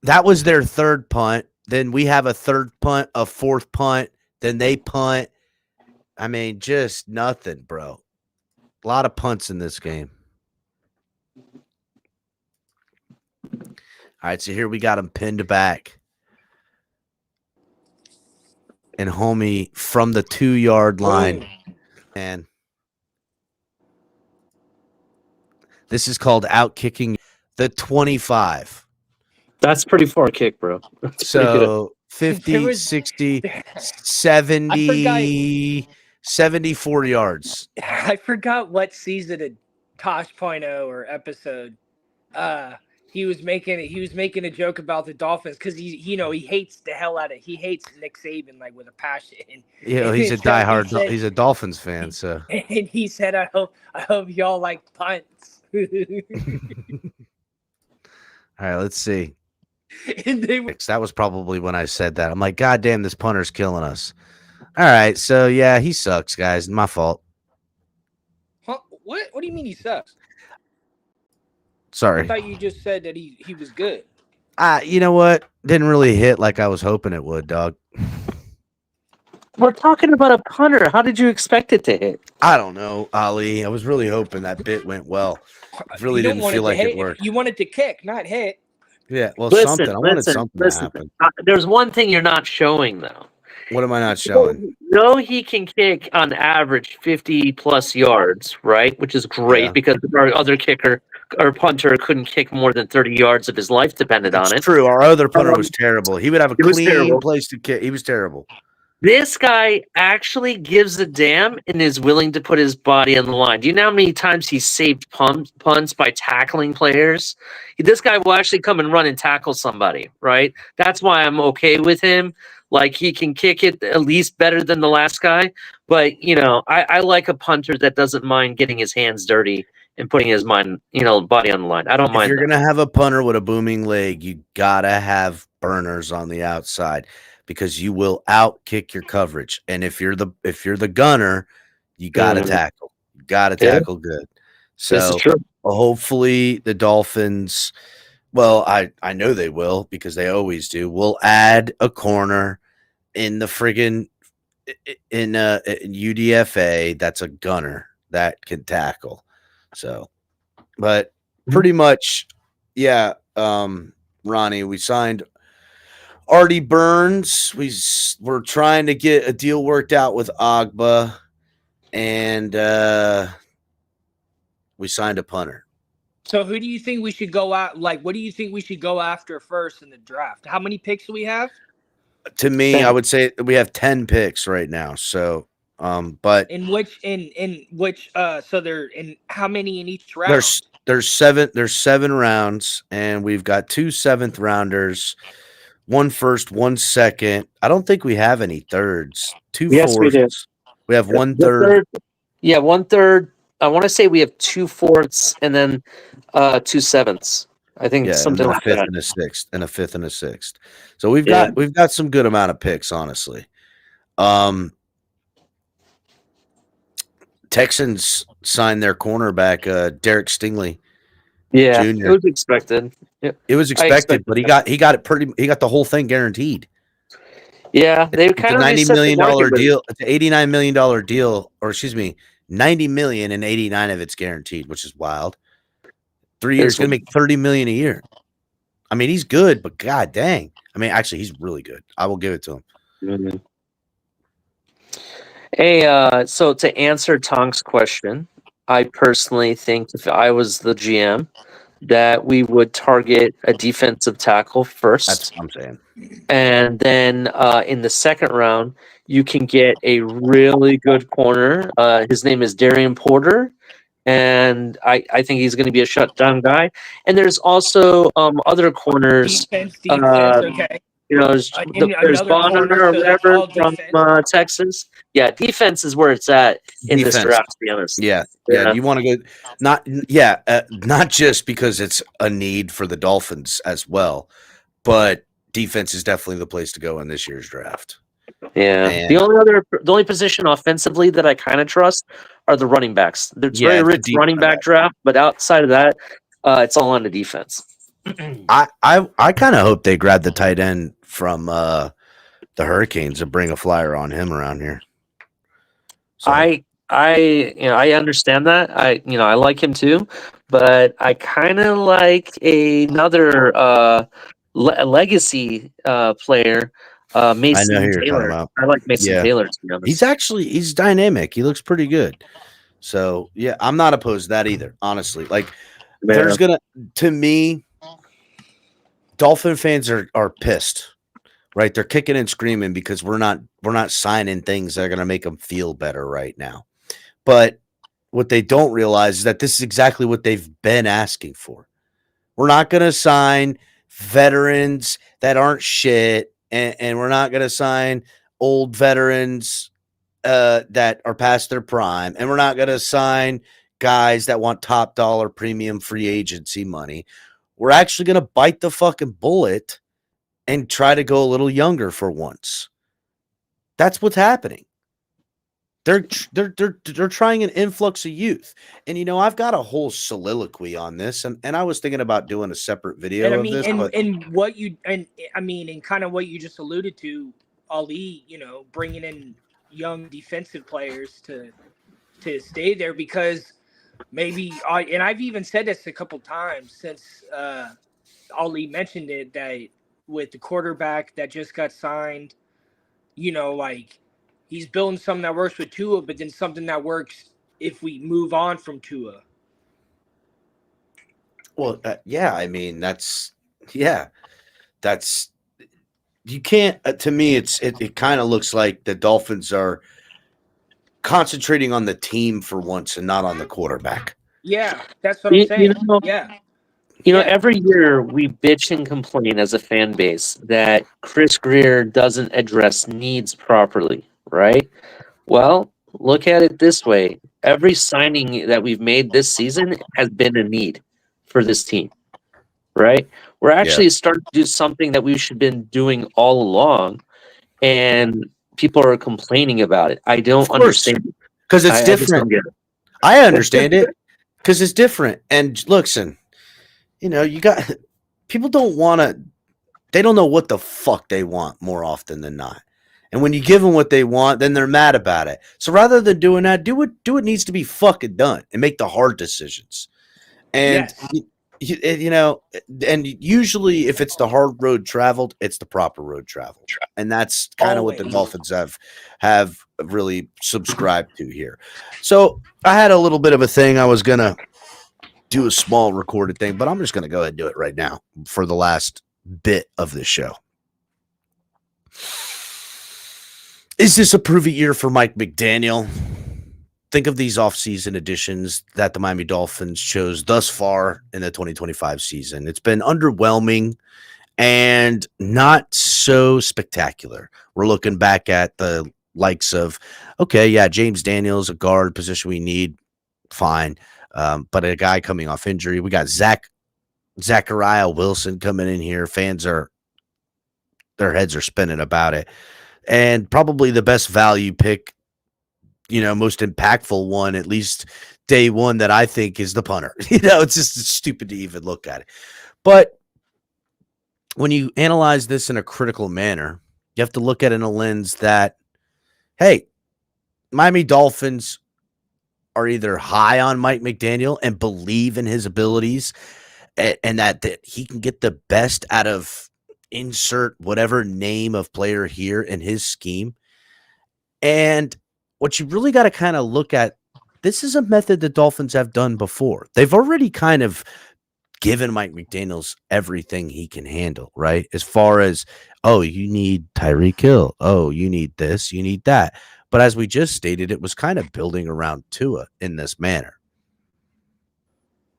That was their third punt. Then we have a third punt, a fourth punt. Then they punt. I mean, just nothing, bro. A lot of punts in this game. All right, so here we got them pinned back. and homie from the 2-yard line. Boom. And this is called out kicking the 25. That's pretty far kick, bro. That's pretty good. So There 50, was- 60, I 70, 74 yards. I forgot what season of Tosh Point oh or episode. He was making a joke about the Dolphins because he hates the hell out of he hates Nick Saban like with a passion. Yeah, he's a So he diehard. said- He's a Dolphins fan. So And he said, I hope y'all like punts. all right, let's see. And they were That was probably when I said that. I'm like, God damn, this punter's killing us. All right, so yeah, he sucks, guys. My fault. huh? What do you mean he sucks? I Sorry. thought you just said that he was good. You know what? Didn't really hit like I was hoping it would, dog. We're talking about a punter. How did you expect it to hit? I don't know, Ali. I was really hoping that bit went well. I really You don't didn't want feel to like hit. it worked. You wanted to kick, not hit. Yeah, well, Listen, something. I wanted listen, something to listen. happen. There's one thing you're not showing, though. What am I not showing? No, he can kick on average 50 plus yards, right? Which is great Yeah. because our other kicker or punter couldn't kick more than 30 yards if his life depended on It's it. true. Our other punter was terrible. He would have a It was clean terrible. place to kick. He was terrible. This guy actually gives a damn and is willing to put his body on the line. Do you know how many times he saved punts by tackling players? This guy will actually come and run and tackle somebody, right? That's why I'm okay with him. Like, he can kick it at least better than the last guy. But, I like a punter that doesn't mind getting his hands dirty and putting his body on the line. I don't If mind you're that. gonna have a punter with a booming leg, you gotta have burners on the outside because you will out kick your coverage. And if you're the gunner, you gotta Mhm. tackle. You gotta Yeah. tackle good. This is So true. hopefully the Dolphins. Well, I know they will because they always do. Will add a corner in the friggin' in UDFA that's a gunner that can tackle. So, but pretty much, yeah. Ronnie, we signed Artie Burns. We're trying to get a deal worked out with Ogbah, and we signed a punter. So who do you think we should go out? Like, what do you think we should go after first in the draft? How many picks do we have? To me, 10. I would say we have 10 picks right now. So, but In which so they're in how many in each round? there's 7 rounds, and we've got 2 7th rounders, 1 first, 1 second. I don't think we have any thirds. 2 Yes, we fourths. do. We have 1 The third. Yeah, 1/3. I want to say we have 2 fourths and then 2 sevenths. I think Yeah, and something then a like fifth that. and a sixth, and a fifth and a sixth. So we've Yeah. got some good amount of picks, honestly. Texans signed their cornerback, Derek Stingley. Yeah, Junior. it was expected. Yep. It was expected, but he got the whole thing guaranteed. Yeah, they It's kind a of $90 reset the million market with it. deal. It's an $89 million deal, or excuse me, $90 million and 89 of it's guaranteed, which is wild. 3 years, going to make $30 million a year. I mean, he's good, but god dang. I mean, actually, he's really good. I will give it to him. Mhm. Hey, so to answer Tonk's question, I personally think if I was the GM, that we would target a defensive tackle first. That's what I'm saying. And then in the second round, you can get a really good corner. His name is Darian Porter. And I think he's going to be a shutdown guy. And there's also other corners. Defense, Um, okay. There's Another Bonner corner, or so that's whatever all from defense? Texas. Yeah, defense is where it's at in this Defense. draft, to be honest. Yeah. Yeah. You want to go not just because it's a need for the Dolphins as well, but defense is definitely the place to go in this year's draft. Yeah. And- The only position offensively that I kind of trust are the running backs. There's Yeah, very it's a rich deep running running back draft, but outside of that, it's all on the defense. I kind of hope they grab the tight end from the Hurricanes and bring a flyer on him around here. So, I understand that. I like him too, but I kind of like another legacy player I know Mason who you're talking Taylor. about. I like Mason Yeah. Taylor, to be honest. He's dynamic. He looks pretty good. So yeah, I'm not opposed to that either. Honestly, like there's to me, Dolphin fans are pissed, right? They're kicking and screaming because we're not signing things that are gonna make them feel better right now. But what they don't realize is that this is exactly what they've been asking for. We're not gonna sign veterans that aren't shit, and we're not gonna sign old veterans that are past their prime, and we're not going to sign guys that want top dollar premium free agency money. We're actually going to bite the fucking bullet and try to go a little younger for once. That's what's happening. They're trying an influx of youth. And I've got a whole soliloquy on this, and I was thinking about doing a separate video And I of mean, this. and what you and I mean, and kind of what you just alluded to, Ali, bringing in young defensive players to stay there, because maybe and I've even said this a couple times since Ali mentioned it, that with the quarterback that just got signed, like he's building something that works with Tua, but then something that works if we move on from Tua. Well, yeah, I mean that's you can't. To me, it kind of looks like the Dolphins are concentrating on the team for once and not on the quarterback. Yeah, that's what I'm saying. Every year we bitch and complain as a fan base that Chris Greer doesn't address needs properly, right? Well, look at it this way. Every signing that we've made this season has been a need for this team, right? We're actually starting to do something that we should have been doing all along, and people are complaining about it. I don't understand it. Because it's different. I understand it because it's different. And listen, you got people they don't know what the fuck they want more often than not. And when you give them what they want, then they're mad about it. So rather than doing that, do what needs to be fucking done and make the hard decisions. And and usually if it's the hard road traveled, it's the proper road traveled. And that's kind of what the Dolphins have really subscribed to here. So I had a little bit of a thing. I was going to do a small recorded thing, but I'm just going to go ahead and do it right now for the last bit of this show. Is this a prove-it year for Mike McDaniel? Think of these offseason additions that the Miami Dolphins chose thus far in the 2025 season. It's been underwhelming and not so spectacular. We're looking back at the likes of, James Daniels, a guard position we need, fine. But a guy coming off injury. We got Zachariah Wilson coming in here. Their heads are spinning about it. And probably the best value pick, most impactful one, at least day one, that I think is the punter. It's just stupid to even look at it. But when you analyze this in a critical manner, you have to look at it in a lens that, hey, Miami Dolphins are either high on Mike McDaniel and believe in his abilities and that he can get the best out of insert whatever name of player here in his scheme. And what you really got to kind of look at, this is a method the Dolphins have done before. They've already kind of given Mike McDaniels everything he can handle, right? As far as, you need Tyreek Hill. You need this, you need that. But as we just stated, it was kind of building around Tua in this manner.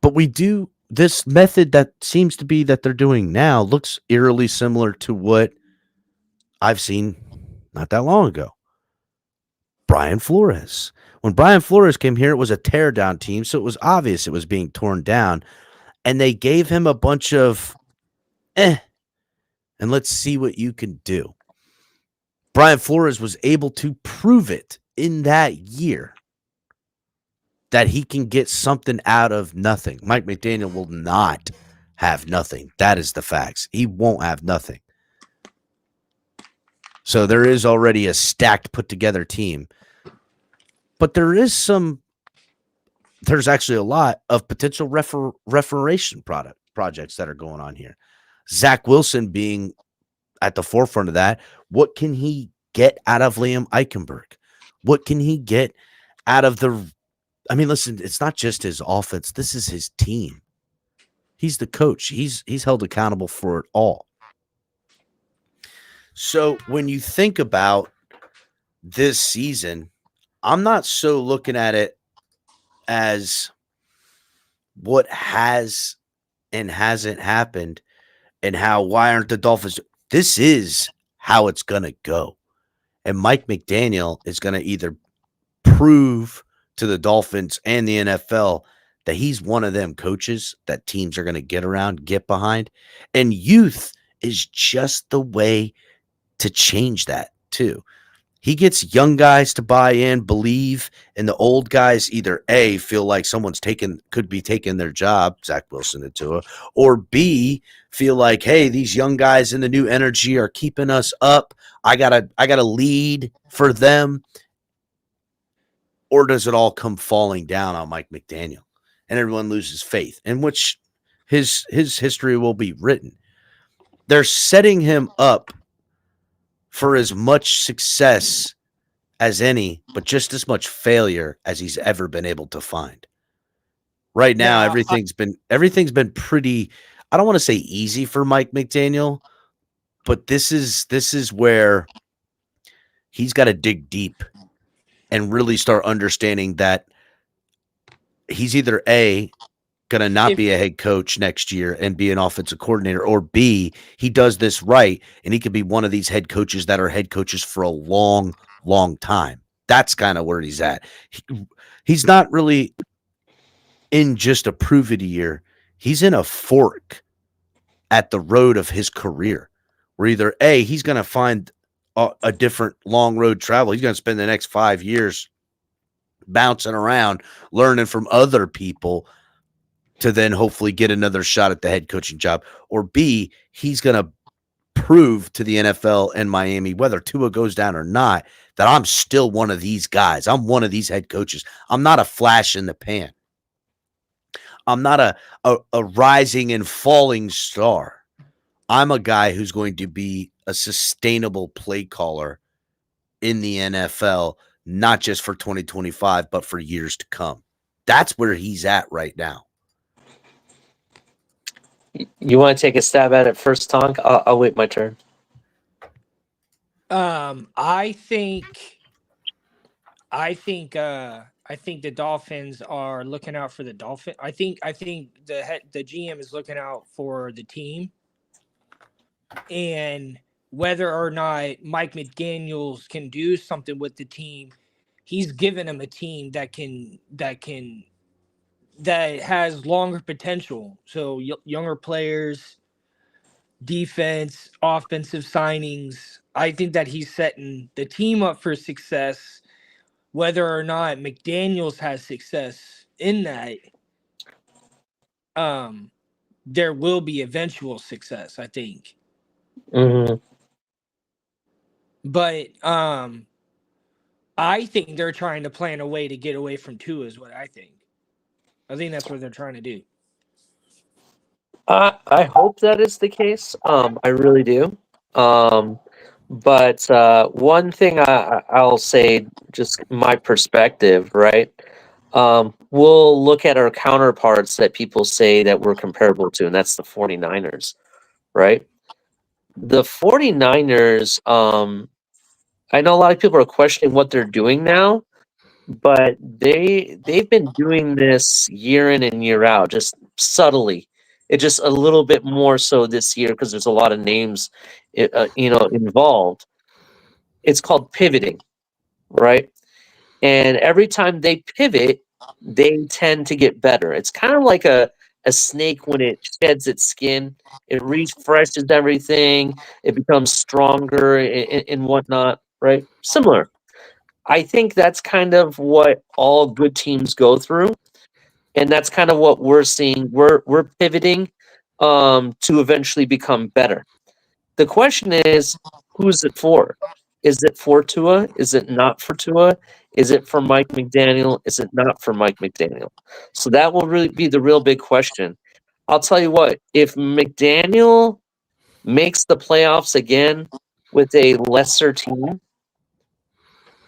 But we do this method that seems to be that they're doing now looks eerily similar to what I've seen not that long ago. Brian Flores. When Brian Flores came here, it was a tear down team, so it was obvious it was being torn down. And they gave him a bunch of and let's see what you can do. Brian Flores was able to prove it in that year that he can get something out of nothing. Mike McDaniel will not have nothing. That is the facts. He won't have nothing. So there is already a stacked, put together team. But there's actually a lot of potential reformation projects that are going on here. Zach Wilson being at the forefront of that. What can he get out of Liam Eichenberg? What can he get out of the – I mean, listen, it's not just his offense. This is his team. He's the coach. He's held accountable for it all. So when you think about this season, I'm not so looking at it as what has and hasn't happened and why aren't the Dolphins. This is how it's going to go. And Mike McDaniel is going to either prove to the Dolphins and the NFL that he's one of them coaches that teams are going to get around, get behind. And youth is just the way to change that too. He gets young guys to buy in, believe, and the old guys either A, feel like someone's could be taking their job, Zach Wilson and Tua, or B, feel like, hey, these young guys in the new energy are keeping us up. I gotta lead for them. Or does it all come falling down on Mike McDaniel and everyone loses faith, in which his history will be written? They're setting him up for as much success as any, but just as much failure as he's ever been able to find. Right now, everything's been pretty, I don't want to say easy for Mike McDaniel, but this is where he's got to dig deep and really start understanding that he's either A, going to not be a head coach next year and be an offensive coordinator, or B, he does this right and he could be one of these head coaches that are head coaches for a long, long time. That's kind of where he's at. He's not really in just a prove it year. He's in a fork at the road of his career where either A, he's going to find a different long road travel. He's going to spend the next 5 years bouncing around, learning from other people to then hopefully get another shot at the head coaching job. Or B, he's going to prove to the NFL and Miami, whether Tua goes down or not, that I'm still one of these guys. I'm one of these head coaches. I'm not a flash in the pan. I'm not a rising and falling star. I'm a guy who's going to be a sustainable play caller in the NFL, not just for 2025, but for years to come. That's where he's at right now. You want to take a stab at it first, Tonk? I'll wait my turn. I think the Dolphins are looking out for the Dolphins. I think the GM is looking out for the team, and whether or not Mike McDaniels can do something with the team, he's given him a team that has longer potential. So younger players, defense, offensive signings. I think that he's setting the team up for success. Whether or not McDaniels has success in that, there will be eventual success, I think. Mm-hmm. But I think they're trying to plan a way to get away from Tua is what I think. I think that's what they're trying to do. I hope that is the case. I really do. But one thing I'll say, just my perspective, right? We'll look at our counterparts that people say that we're comparable to, and that's the 49ers, right? The 49ers, I know a lot of people are questioning what they're doing now, but they've been doing this year in and year out, just subtly. It just a little bit more so this year because there's a lot of names, involved. It's called pivoting, right? And every time they pivot, they tend to get better. It's kind of like a snake when it sheds its skin. It refreshes everything. It becomes stronger and whatnot, right? Similar. I think that's kind of what all good teams go through. And that's kind of what we're seeing. We're pivoting to eventually become better. The question is, who's it for? Is it for Tua? Is it not for Tua? Is it for Mike McDaniel? Is it not for Mike McDaniel? So that will really be the real big question. I'll tell you what, if McDaniel makes the playoffs again with a lesser team,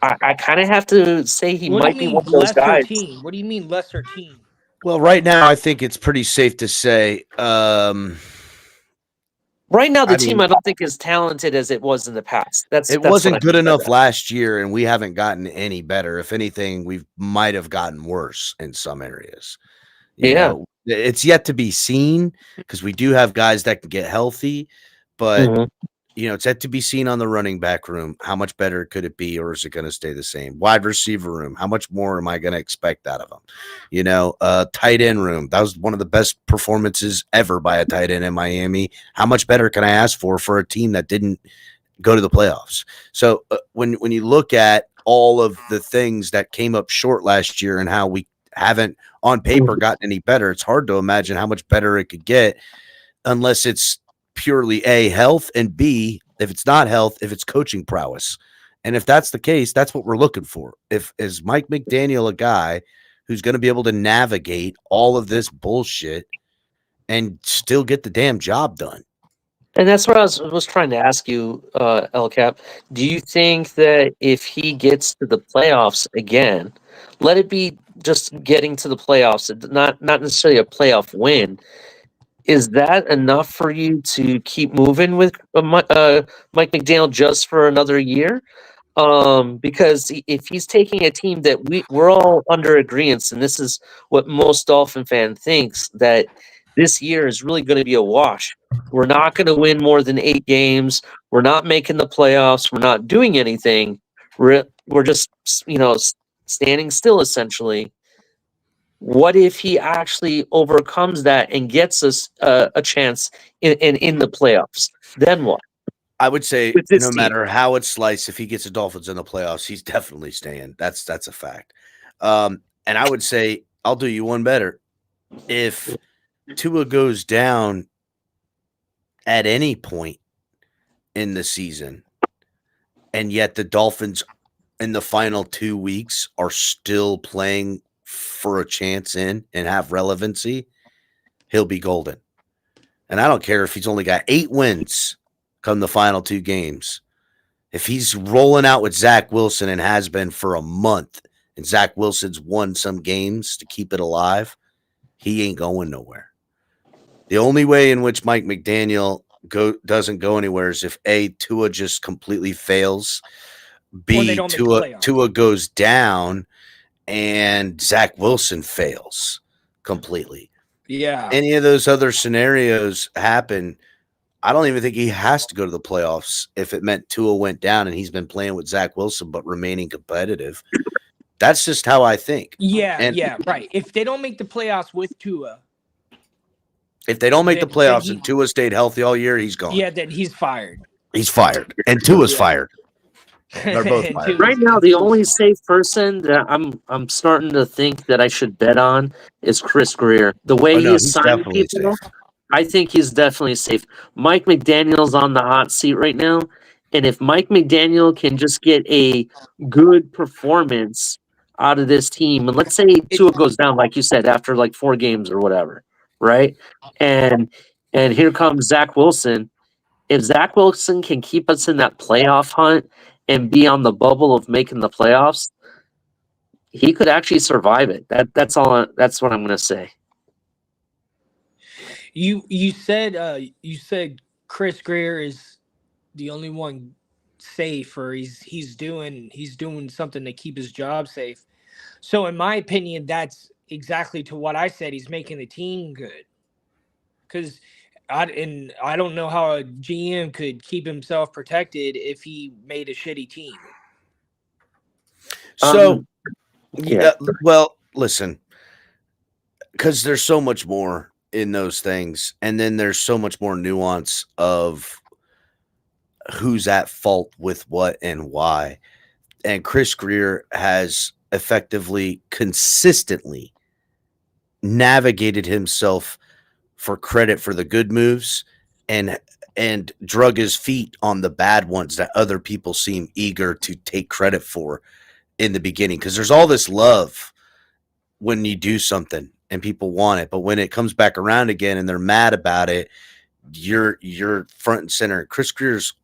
I kind of have to say he What do you might be mean one of those lesser guys. team? What do you mean lesser team? Well, right now, I think it's pretty safe to say. Right now, the I team mean, I don't think as talented as it was in the past. That's it what wasn't I good mean by enough that. last year, and we haven't gotten any better. If anything, we might have gotten worse in some areas. You Yeah. know, it's yet to be seen because we do have guys that can get healthy, but Mhm. it's yet to be seen on the running back room. How much better could it be, or is it going to stay the same? Wide receiver room, how much more am I going to expect out of them? Tight end room. That was one of the best performances ever by a tight end in Miami. How much better can I ask for a team that didn't go to the playoffs? So when you look at all of the things that came up short last year and how we haven't on paper gotten any better, it's hard to imagine how much better it could get unless it's purely A, health, and B, if it's not health, if it's coaching prowess. And if that's the case, that's what we're looking for. Is Mike McDaniel a guy who's going to be able to navigate all of this bullshit and still get the damn job done? And that's what I was trying to ask you, El Cap. Do you think that if he gets to the playoffs again, let it be just getting to the playoffs, not necessarily a playoff win, is that enough for you to keep moving with Mike McDaniel just for another year? Because if he's taking a team that we're all under agreement, and this is what most Dolphin fan thinks, that this year is really going to be a wash. We're not going to win more than 8 games. We're not making the playoffs. We're not doing anything. We're just standing still essentially. What if he actually overcomes that and gets us a chance in the playoffs? Then what? I would say With this no team. matter how it's sliced, if he gets the Dolphins in the playoffs, he's definitely staying. That's a fact. And I would say I'll do you one better. If Tua goes down at any point in the season, and yet the Dolphins in the final 2 weeks are still playing for a chance in and have relevancy, he'll be golden. And I don't care if he's only got 8 wins come the final 2 games. If he's rolling out with Zach Wilson and has been for a month, and Zach Wilson's won some games to keep it alive, he ain't going nowhere. The only way in which Mike McDaniel doesn't go anywhere is if A, Tua just completely fails, B, Tua goes down, and Zach Wilson fails completely. Yeah. Any of those other scenarios happen, I don't even think he has to go to the playoffs if it meant Tua went down and he's been playing with Zach Wilson but remaining competitive. That's just how I think. Yeah, right. If they don't make the playoffs with Tua, if they don't make the playoffs and Tua stayed healthy all year, he's gone. Yeah, then he's fired. He's fired. And Tua's fired. They're both fired. Right now, the only safe person that I'm starting to think that I should bet on is Chris Greer. The way he's signing people, safe. I think he's definitely safe. Mike McDaniel's on the hot seat right now, and if Mike McDaniel can just get a good performance out of this team, and let's say Tua goes down, like you said, after like 4 games or whatever, right? And here comes Zach Wilson. If Zach Wilson can keep us in that playoff hunt and be on the bubble of making the playoffs, he could actually survive it. That's all. That's what I'm going to say. You said Chris Greer is the only one safe, or he's doing something to keep his job safe. So in my opinion, that's exactly to what I said. He's making the team good. Because I don't know how a GM could keep himself protected if he made a shitty team. So, well, listen, because there's so much more in those things, and then there's so much more nuance of who's at fault with what and why. And Chris Greer has effectively, consistently navigated himself for credit for the good moves and drug his feet on the bad ones that other people seem eager to take credit for in the beginning. Because there's all this love when you do something and people want it, but when it comes back around again and they're mad about it, you're front and center. Chris Greer's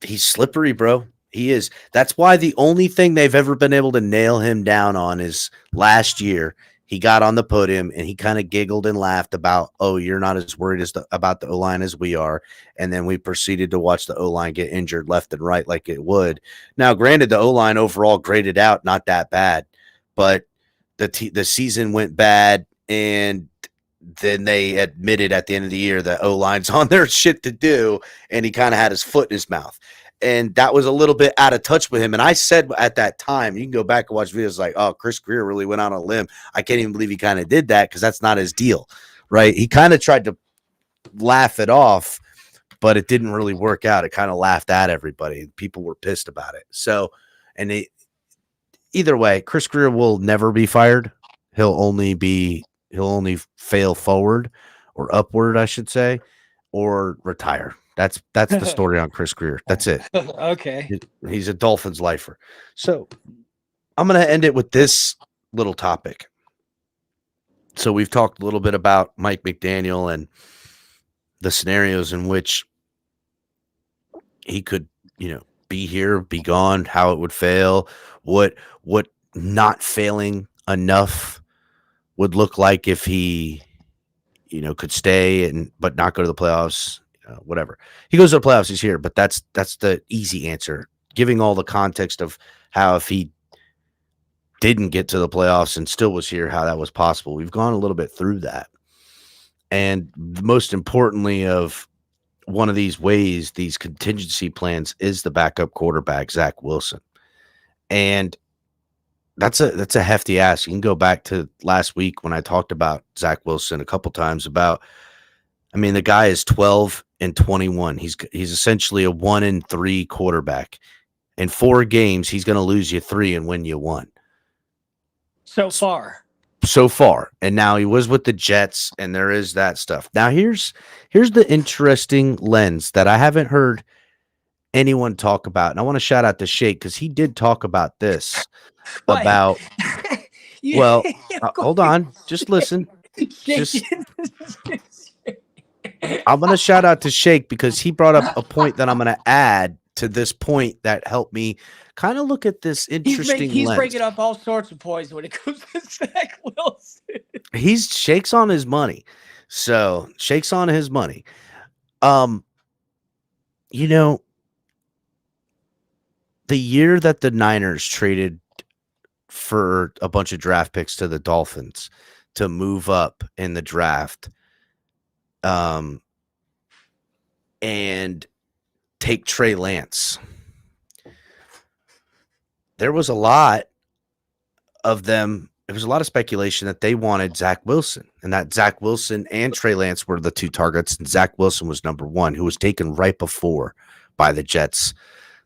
he's slippery, bro. He is. That's why the only thing they've ever been able to nail him down on is last year. He got on the podium and he kind of giggled and laughed about, oh, you're not as worried about the O-line as we are. And then we proceeded to watch the O-line get injured left and right like it would. Now, granted, the O-line overall graded out not that bad, but the season went bad, and then they admitted at the end of the year that O-line's on their shit to do, and he kind of had his foot in his mouth. And that was a little bit out of touch with him. And I said at that time, you can go back and watch videos like, oh, Chris Greer really went out on a limb. I can't even believe he kind of did that because that's not his deal, right? He kind of tried to laugh it off, but it didn't really work out. It kind of laughed at everybody. People were pissed about it. So, and either way, Chris Greer will never be fired. He'll only fail forward or upward, I should say, or retire. That's the story on Chris Greer. That's it. Okay. He's a Dolphins lifer. So I'm going to end it with this little topic. So we've talked a little bit about Mike McDaniel and the scenarios in which he could, be here, be gone, how it would fail, what not failing enough would look like if he, could stay but not go to the playoffs. Whatever. He goes to the playoffs, he's here, but that's the easy answer. Giving all the context of how if he didn't get to the playoffs and still was here, how that was possible. We've gone a little bit through that. And most importantly of one of these ways, these contingency plans, is the backup quarterback, Zach Wilson. And that's a hefty ask. You can go back to last week when I talked about Zach Wilson a couple times about, the guy is 12-21. He's essentially a 1-3 quarterback. In 4 games, he's going to lose you 3 and win you 1. So far. And now he was with the Jets, and there is that stuff. Now here's the interesting lens that I haven't heard anyone talk about. And I want to shout out to Shake because he did talk about this. What? About hold on. Just listen. I'm going to shout out to Shake because he brought up a point that I'm going to add to this point that helped me kind of look at this interesting He's lens. breaking up all sorts of points when it comes to Zach Wilson. Shake's on his money. So Shake's on his money. The year that the Niners traded for a bunch of draft picks to the Dolphins to move up in the draft, and take Trey Lance, there was a lot of them. There was a lot of speculation that they wanted Zach Wilson, and that Zach Wilson and Trey Lance were the 2 targets, and Zach Wilson was number 1, who was taken right before by the Jets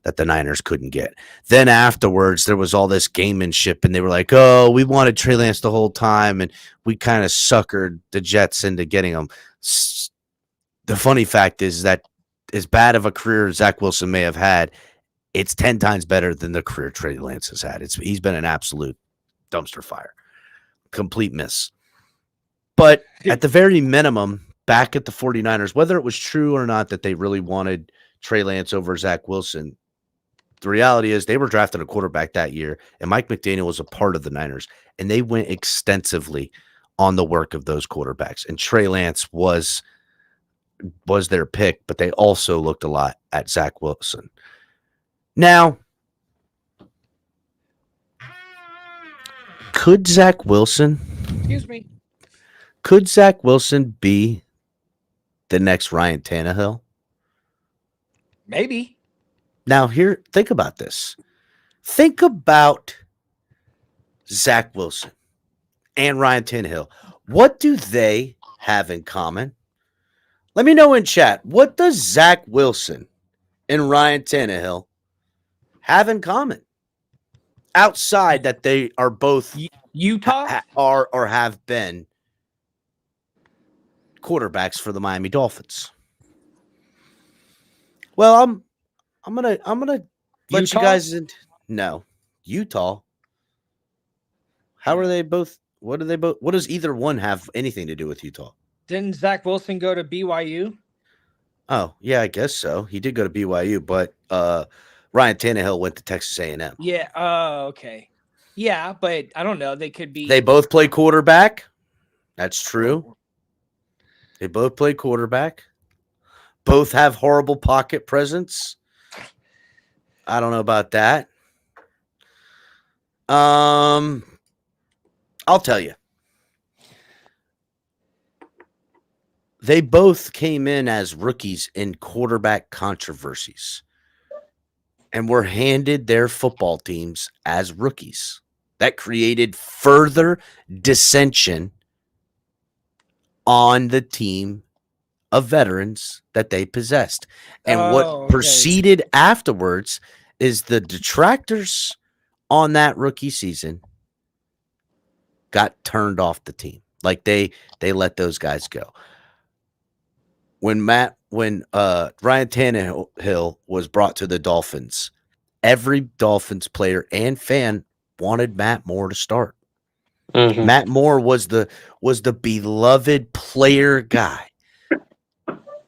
that the Niners couldn't get. Then afterwards, there was all this gamemanship, and they were like, oh, we wanted Trey Lance the whole time, and we kind of suckered the Jets into getting him. The funny fact is that as bad of a career Zach Wilson may have had, it's 10 times better than the career Trey Lance has had. He's been an absolute dumpster fire, complete miss. But at the very minimum, back at the 49ers, whether it was true or not that they really wanted Trey Lance over Zach Wilson, the reality is they were drafting a quarterback that year, and Mike McDaniel was a part of the Niners, and they went extensively on the work of those quarterbacks. And Trey Lance was their pick, but they also looked a lot at Zach Wilson. Now, could Zach Wilson be the next Ryan Tannehill? Maybe. Now, think about this. Think about Zach Wilson and Ryan Tannehill. What do they have in common? Let me know in chat. What does Zach Wilson and Ryan Tannehill have in common? Outside that they are both Utah or have been quarterbacks for the Miami Dolphins. Well, I'm gonna let Utah? you guys in. No, Utah. How are they both? What do they both? What does either one have anything to do with Utah? Didn't Zach Wilson go to BYU? Oh, yeah, I guess so. He did go to BYU, but Ryan Tannehill went to Texas A&M. Yeah. Oh, okay. Yeah, but I don't know. They could be. They both play quarterback. That's true. They both play quarterback. Both have horrible pocket presence. I don't know about that. I'll tell you. They both came in as rookies in quarterback controversies and were handed their football teams as rookies. That created further dissension on the team of veterans that they possessed. And what proceeded afterwards is the detractors on that rookie season got turned off the team. Like they let those guys go. When Ryan Tannehill was brought to the Dolphins, every Dolphins player and fan wanted Matt Moore to start. Mm-hmm. Matt Moore was the beloved player guy.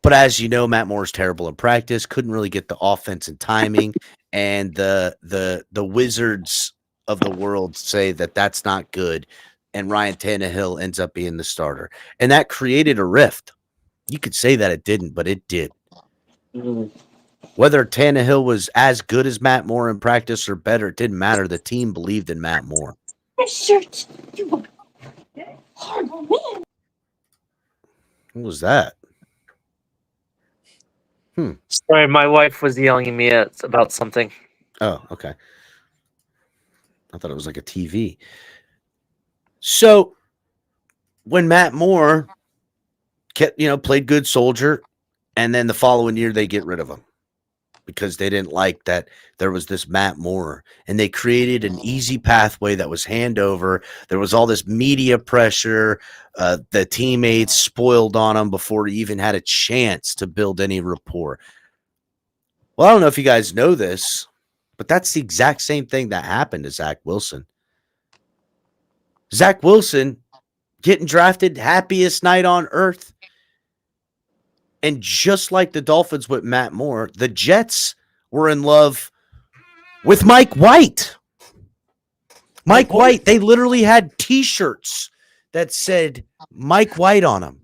But as you know, Matt Moore's terrible in practice, couldn't really get the offense and timing, and the wizards of the world say that that's not good, and Ryan Tannehill ends up being the starter. And that created a rift. You could say that it didn't, but it did. Mm-hmm. Whether Tannehill was as good as Matt Moore in practice or better, it didn't matter. The team believed in Matt Moore. What was that? Sorry, my wife was yelling at me about something. Oh, okay. I thought it was like a TV. So when Matt Moore played good soldier, and then the following year they get rid of him because they didn't like that there was this Matt Moore, and they created an easy pathway that was handover. There was all this media pressure. The teammates spoiled on him before he even had a chance to build any rapport. Well, I don't know if you guys know this, but that's the exact same thing that happened to Zach Wilson. Zach Wilson getting drafted, happiest night on earth. And just like the Dolphins with Matt Moore, the Jets were in love with Mike White. Mike White, they literally had T-shirts that said Mike White on them.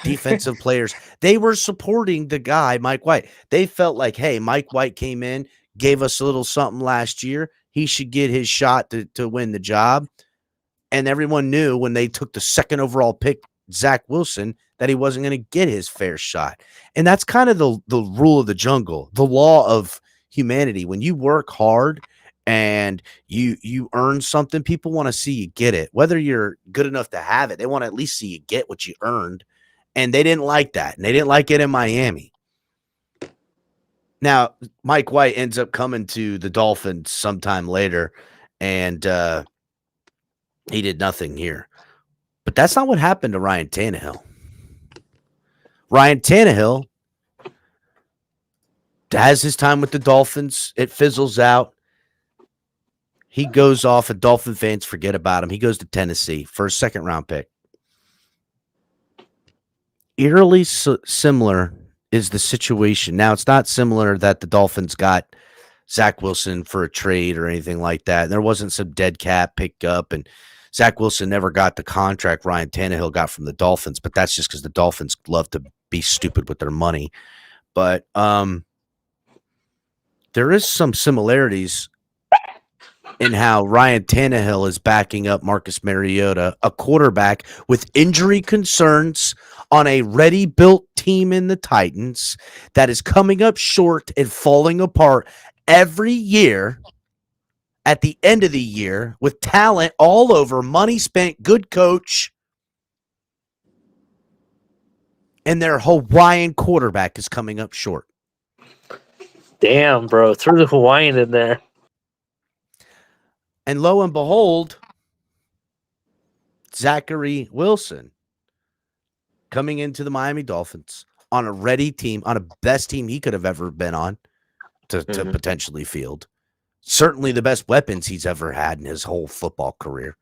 Defensive players. They were supporting the guy, Mike White. They felt like, hey, Mike White came in, gave us a little something last year. He should get his shot to win the job. And everyone knew when they took the second overall pick, Zach Wilson, that he wasn't going to get his fair shot. And that's kind of the rule of the jungle, the law of humanity. When you work hard and you earn something, people want to see you get it. Whether you're good enough to have it, they want to at least see you get what you earned. And they didn't like that. And they didn't like it in Miami. Now, Mike White ends up coming to the Dolphins sometime later, and he did nothing here. But that's not what happened to Ryan Tannehill. Ryan Tannehill has his time with the Dolphins. It fizzles out. He goes off, and Dolphin fans forget about him. He goes to Tennessee for a second-round pick. Eerily similar is the situation. Now, it's not similar that the Dolphins got Zach Wilson for a trade or anything like that. There wasn't some dead cap picked up, and Zach Wilson never got the contract Ryan Tannehill got from the Dolphins, but that's just because the Dolphins love to be stupid with their money. But there is some similarities in how Ryan Tannehill is backing up Marcus Mariota, a quarterback with injury concerns on a ready-built team in the Titans that is coming up short and falling apart every year. At the end of the year, with talent all over, money spent, good coach, and their Hawaiian quarterback is coming up short. Damn, bro. Throw the Hawaiian in there. And lo and behold, Zachary Wilson coming into the Miami Dolphins on a ready team, on a best team he could have ever been on to potentially field. Certainly the best weapons he's ever had in his whole football career.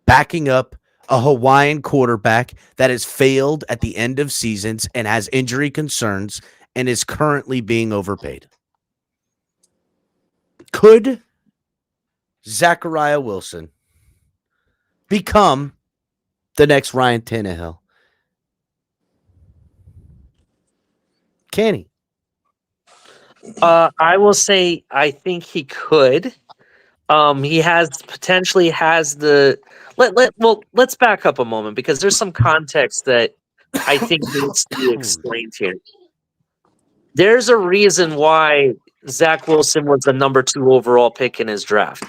Backing up a Hawaiian quarterback that has failed at the end of seasons and has injury concerns and is currently being overpaid? Could Zachariah Wilson become the next Ryan Tannehill? Can he? I will say I think he could. He has potentially has the let's back up a moment because there's some context that I think needs to be explained here. There's a reason why Zach Wilson was the number 2 overall pick in his draft.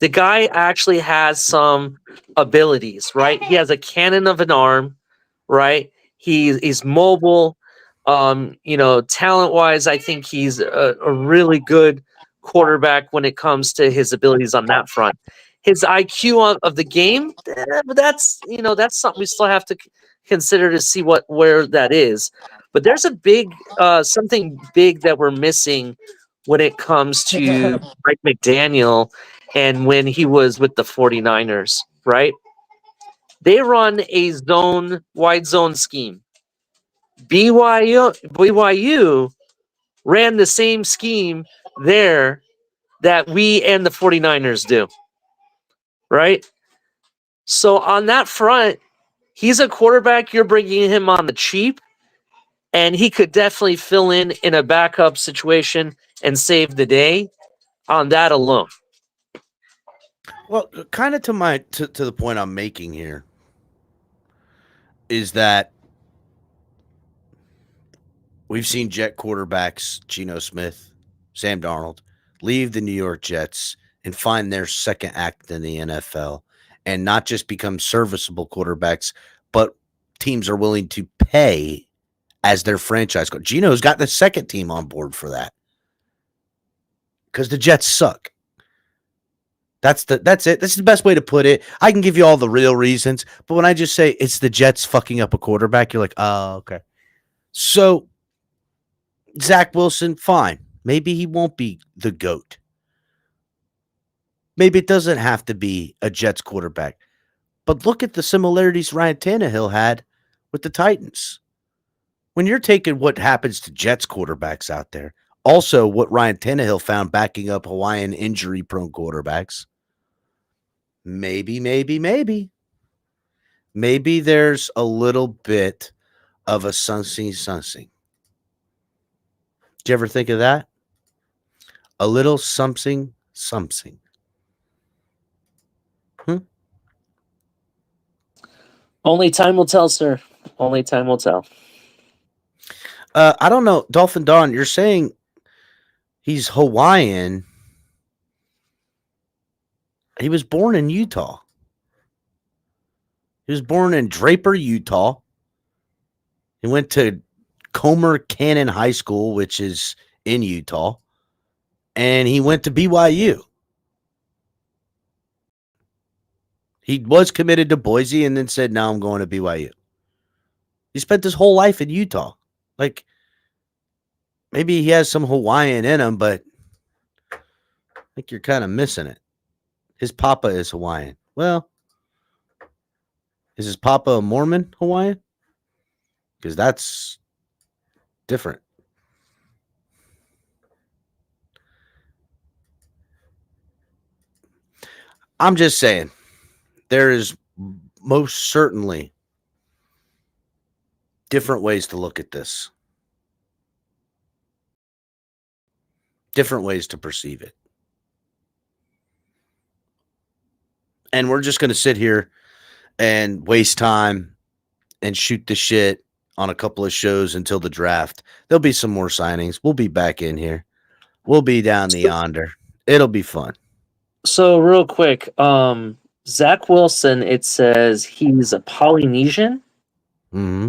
The guy actually has some abilities, right? He has a cannon of an arm, right? He's mobile. Talent wise, I think he's a really good quarterback when it comes to his abilities on that front. His IQ of the game, that's something we still have to consider to see where that is. But there's a big something big that we're missing when it comes to Mike McDaniel and when he was with the 49ers, right? They run a wide zone scheme. BYU ran the same scheme there that we and the 49ers do, right? So on that front, he's a quarterback. You're bringing him on the cheap, and he could definitely fill in a backup situation and save the day on that alone. Well, kind of to the point I'm making here is that we've seen Jet quarterbacks, Geno Smith, Sam Darnold, leave the New York Jets and find their second act in the NFL and not just become serviceable quarterbacks, but teams are willing to pay as their franchise coach. Geno's got the second team on board for that because the Jets suck. That's it. This is the best way to put it. I can give you all the real reasons, but when I just say it's the Jets fucking up a quarterback, you're like, oh, okay. So Zach Wilson, fine. Maybe he won't be the GOAT. Maybe it doesn't have to be a Jets quarterback. But look at the similarities Ryan Tannehill had with the Titans. When you're taking what happens to Jets quarterbacks out there, also what Ryan Tannehill found backing up Hawaiian injury-prone quarterbacks, maybe there's a little bit of a something. Did you ever think of that? A little something. Only time will tell, sir. Only time will tell. I don't know. Dolphin Don, you're saying he's Hawaiian. He was born in Utah. He was born in Draper, Utah. He went to Comer Cannon High School, which is in Utah. And he went to BYU. He was committed to Boise and then said, now I'm going to BYU. He spent his whole life in Utah. Like, maybe he has some Hawaiian in him, but I think you're kind of missing it. His papa is Hawaiian. Well, is his papa a Mormon Hawaiian? Because that's different. I'm just saying, there is most certainly different ways to look at this. Different ways to perceive it. And we're just going to sit here and waste time and shoot the shit on a couple of shows until the draft. There'll be some more signings. We'll be back in here. We'll be down the yonder. It'll be fun. So real quick, Zach Wilson, it says he's a Polynesian. Mm-hmm.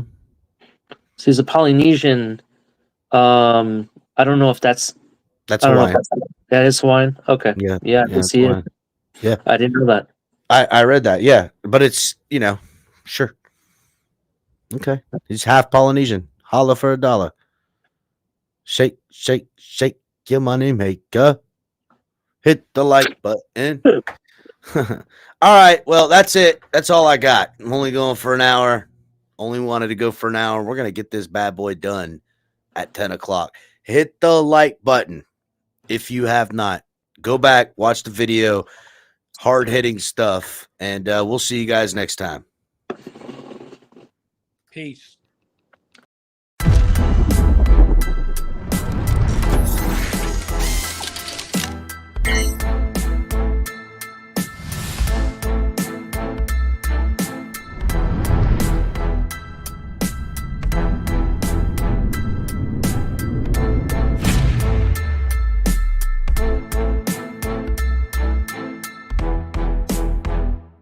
So he's a Polynesian. I don't know if that's Hawaiian. That is Hawaiian. Okay. Yeah, I can see Hawaiian. it. Yeah. I didn't know that. I read that, yeah. But it's, sure. Okay. He's half Polynesian. Holla for $1. Shake, your money maker. Hit the like button. All right. Well, that's it. That's all I got. I'm only going for an hour. Only wanted to go for an hour. We're going to get this bad boy done at 10 o'clock. Hit the like button if you have not. Go back, watch the video, hard-hitting stuff, and we'll see you guys next time. Peace.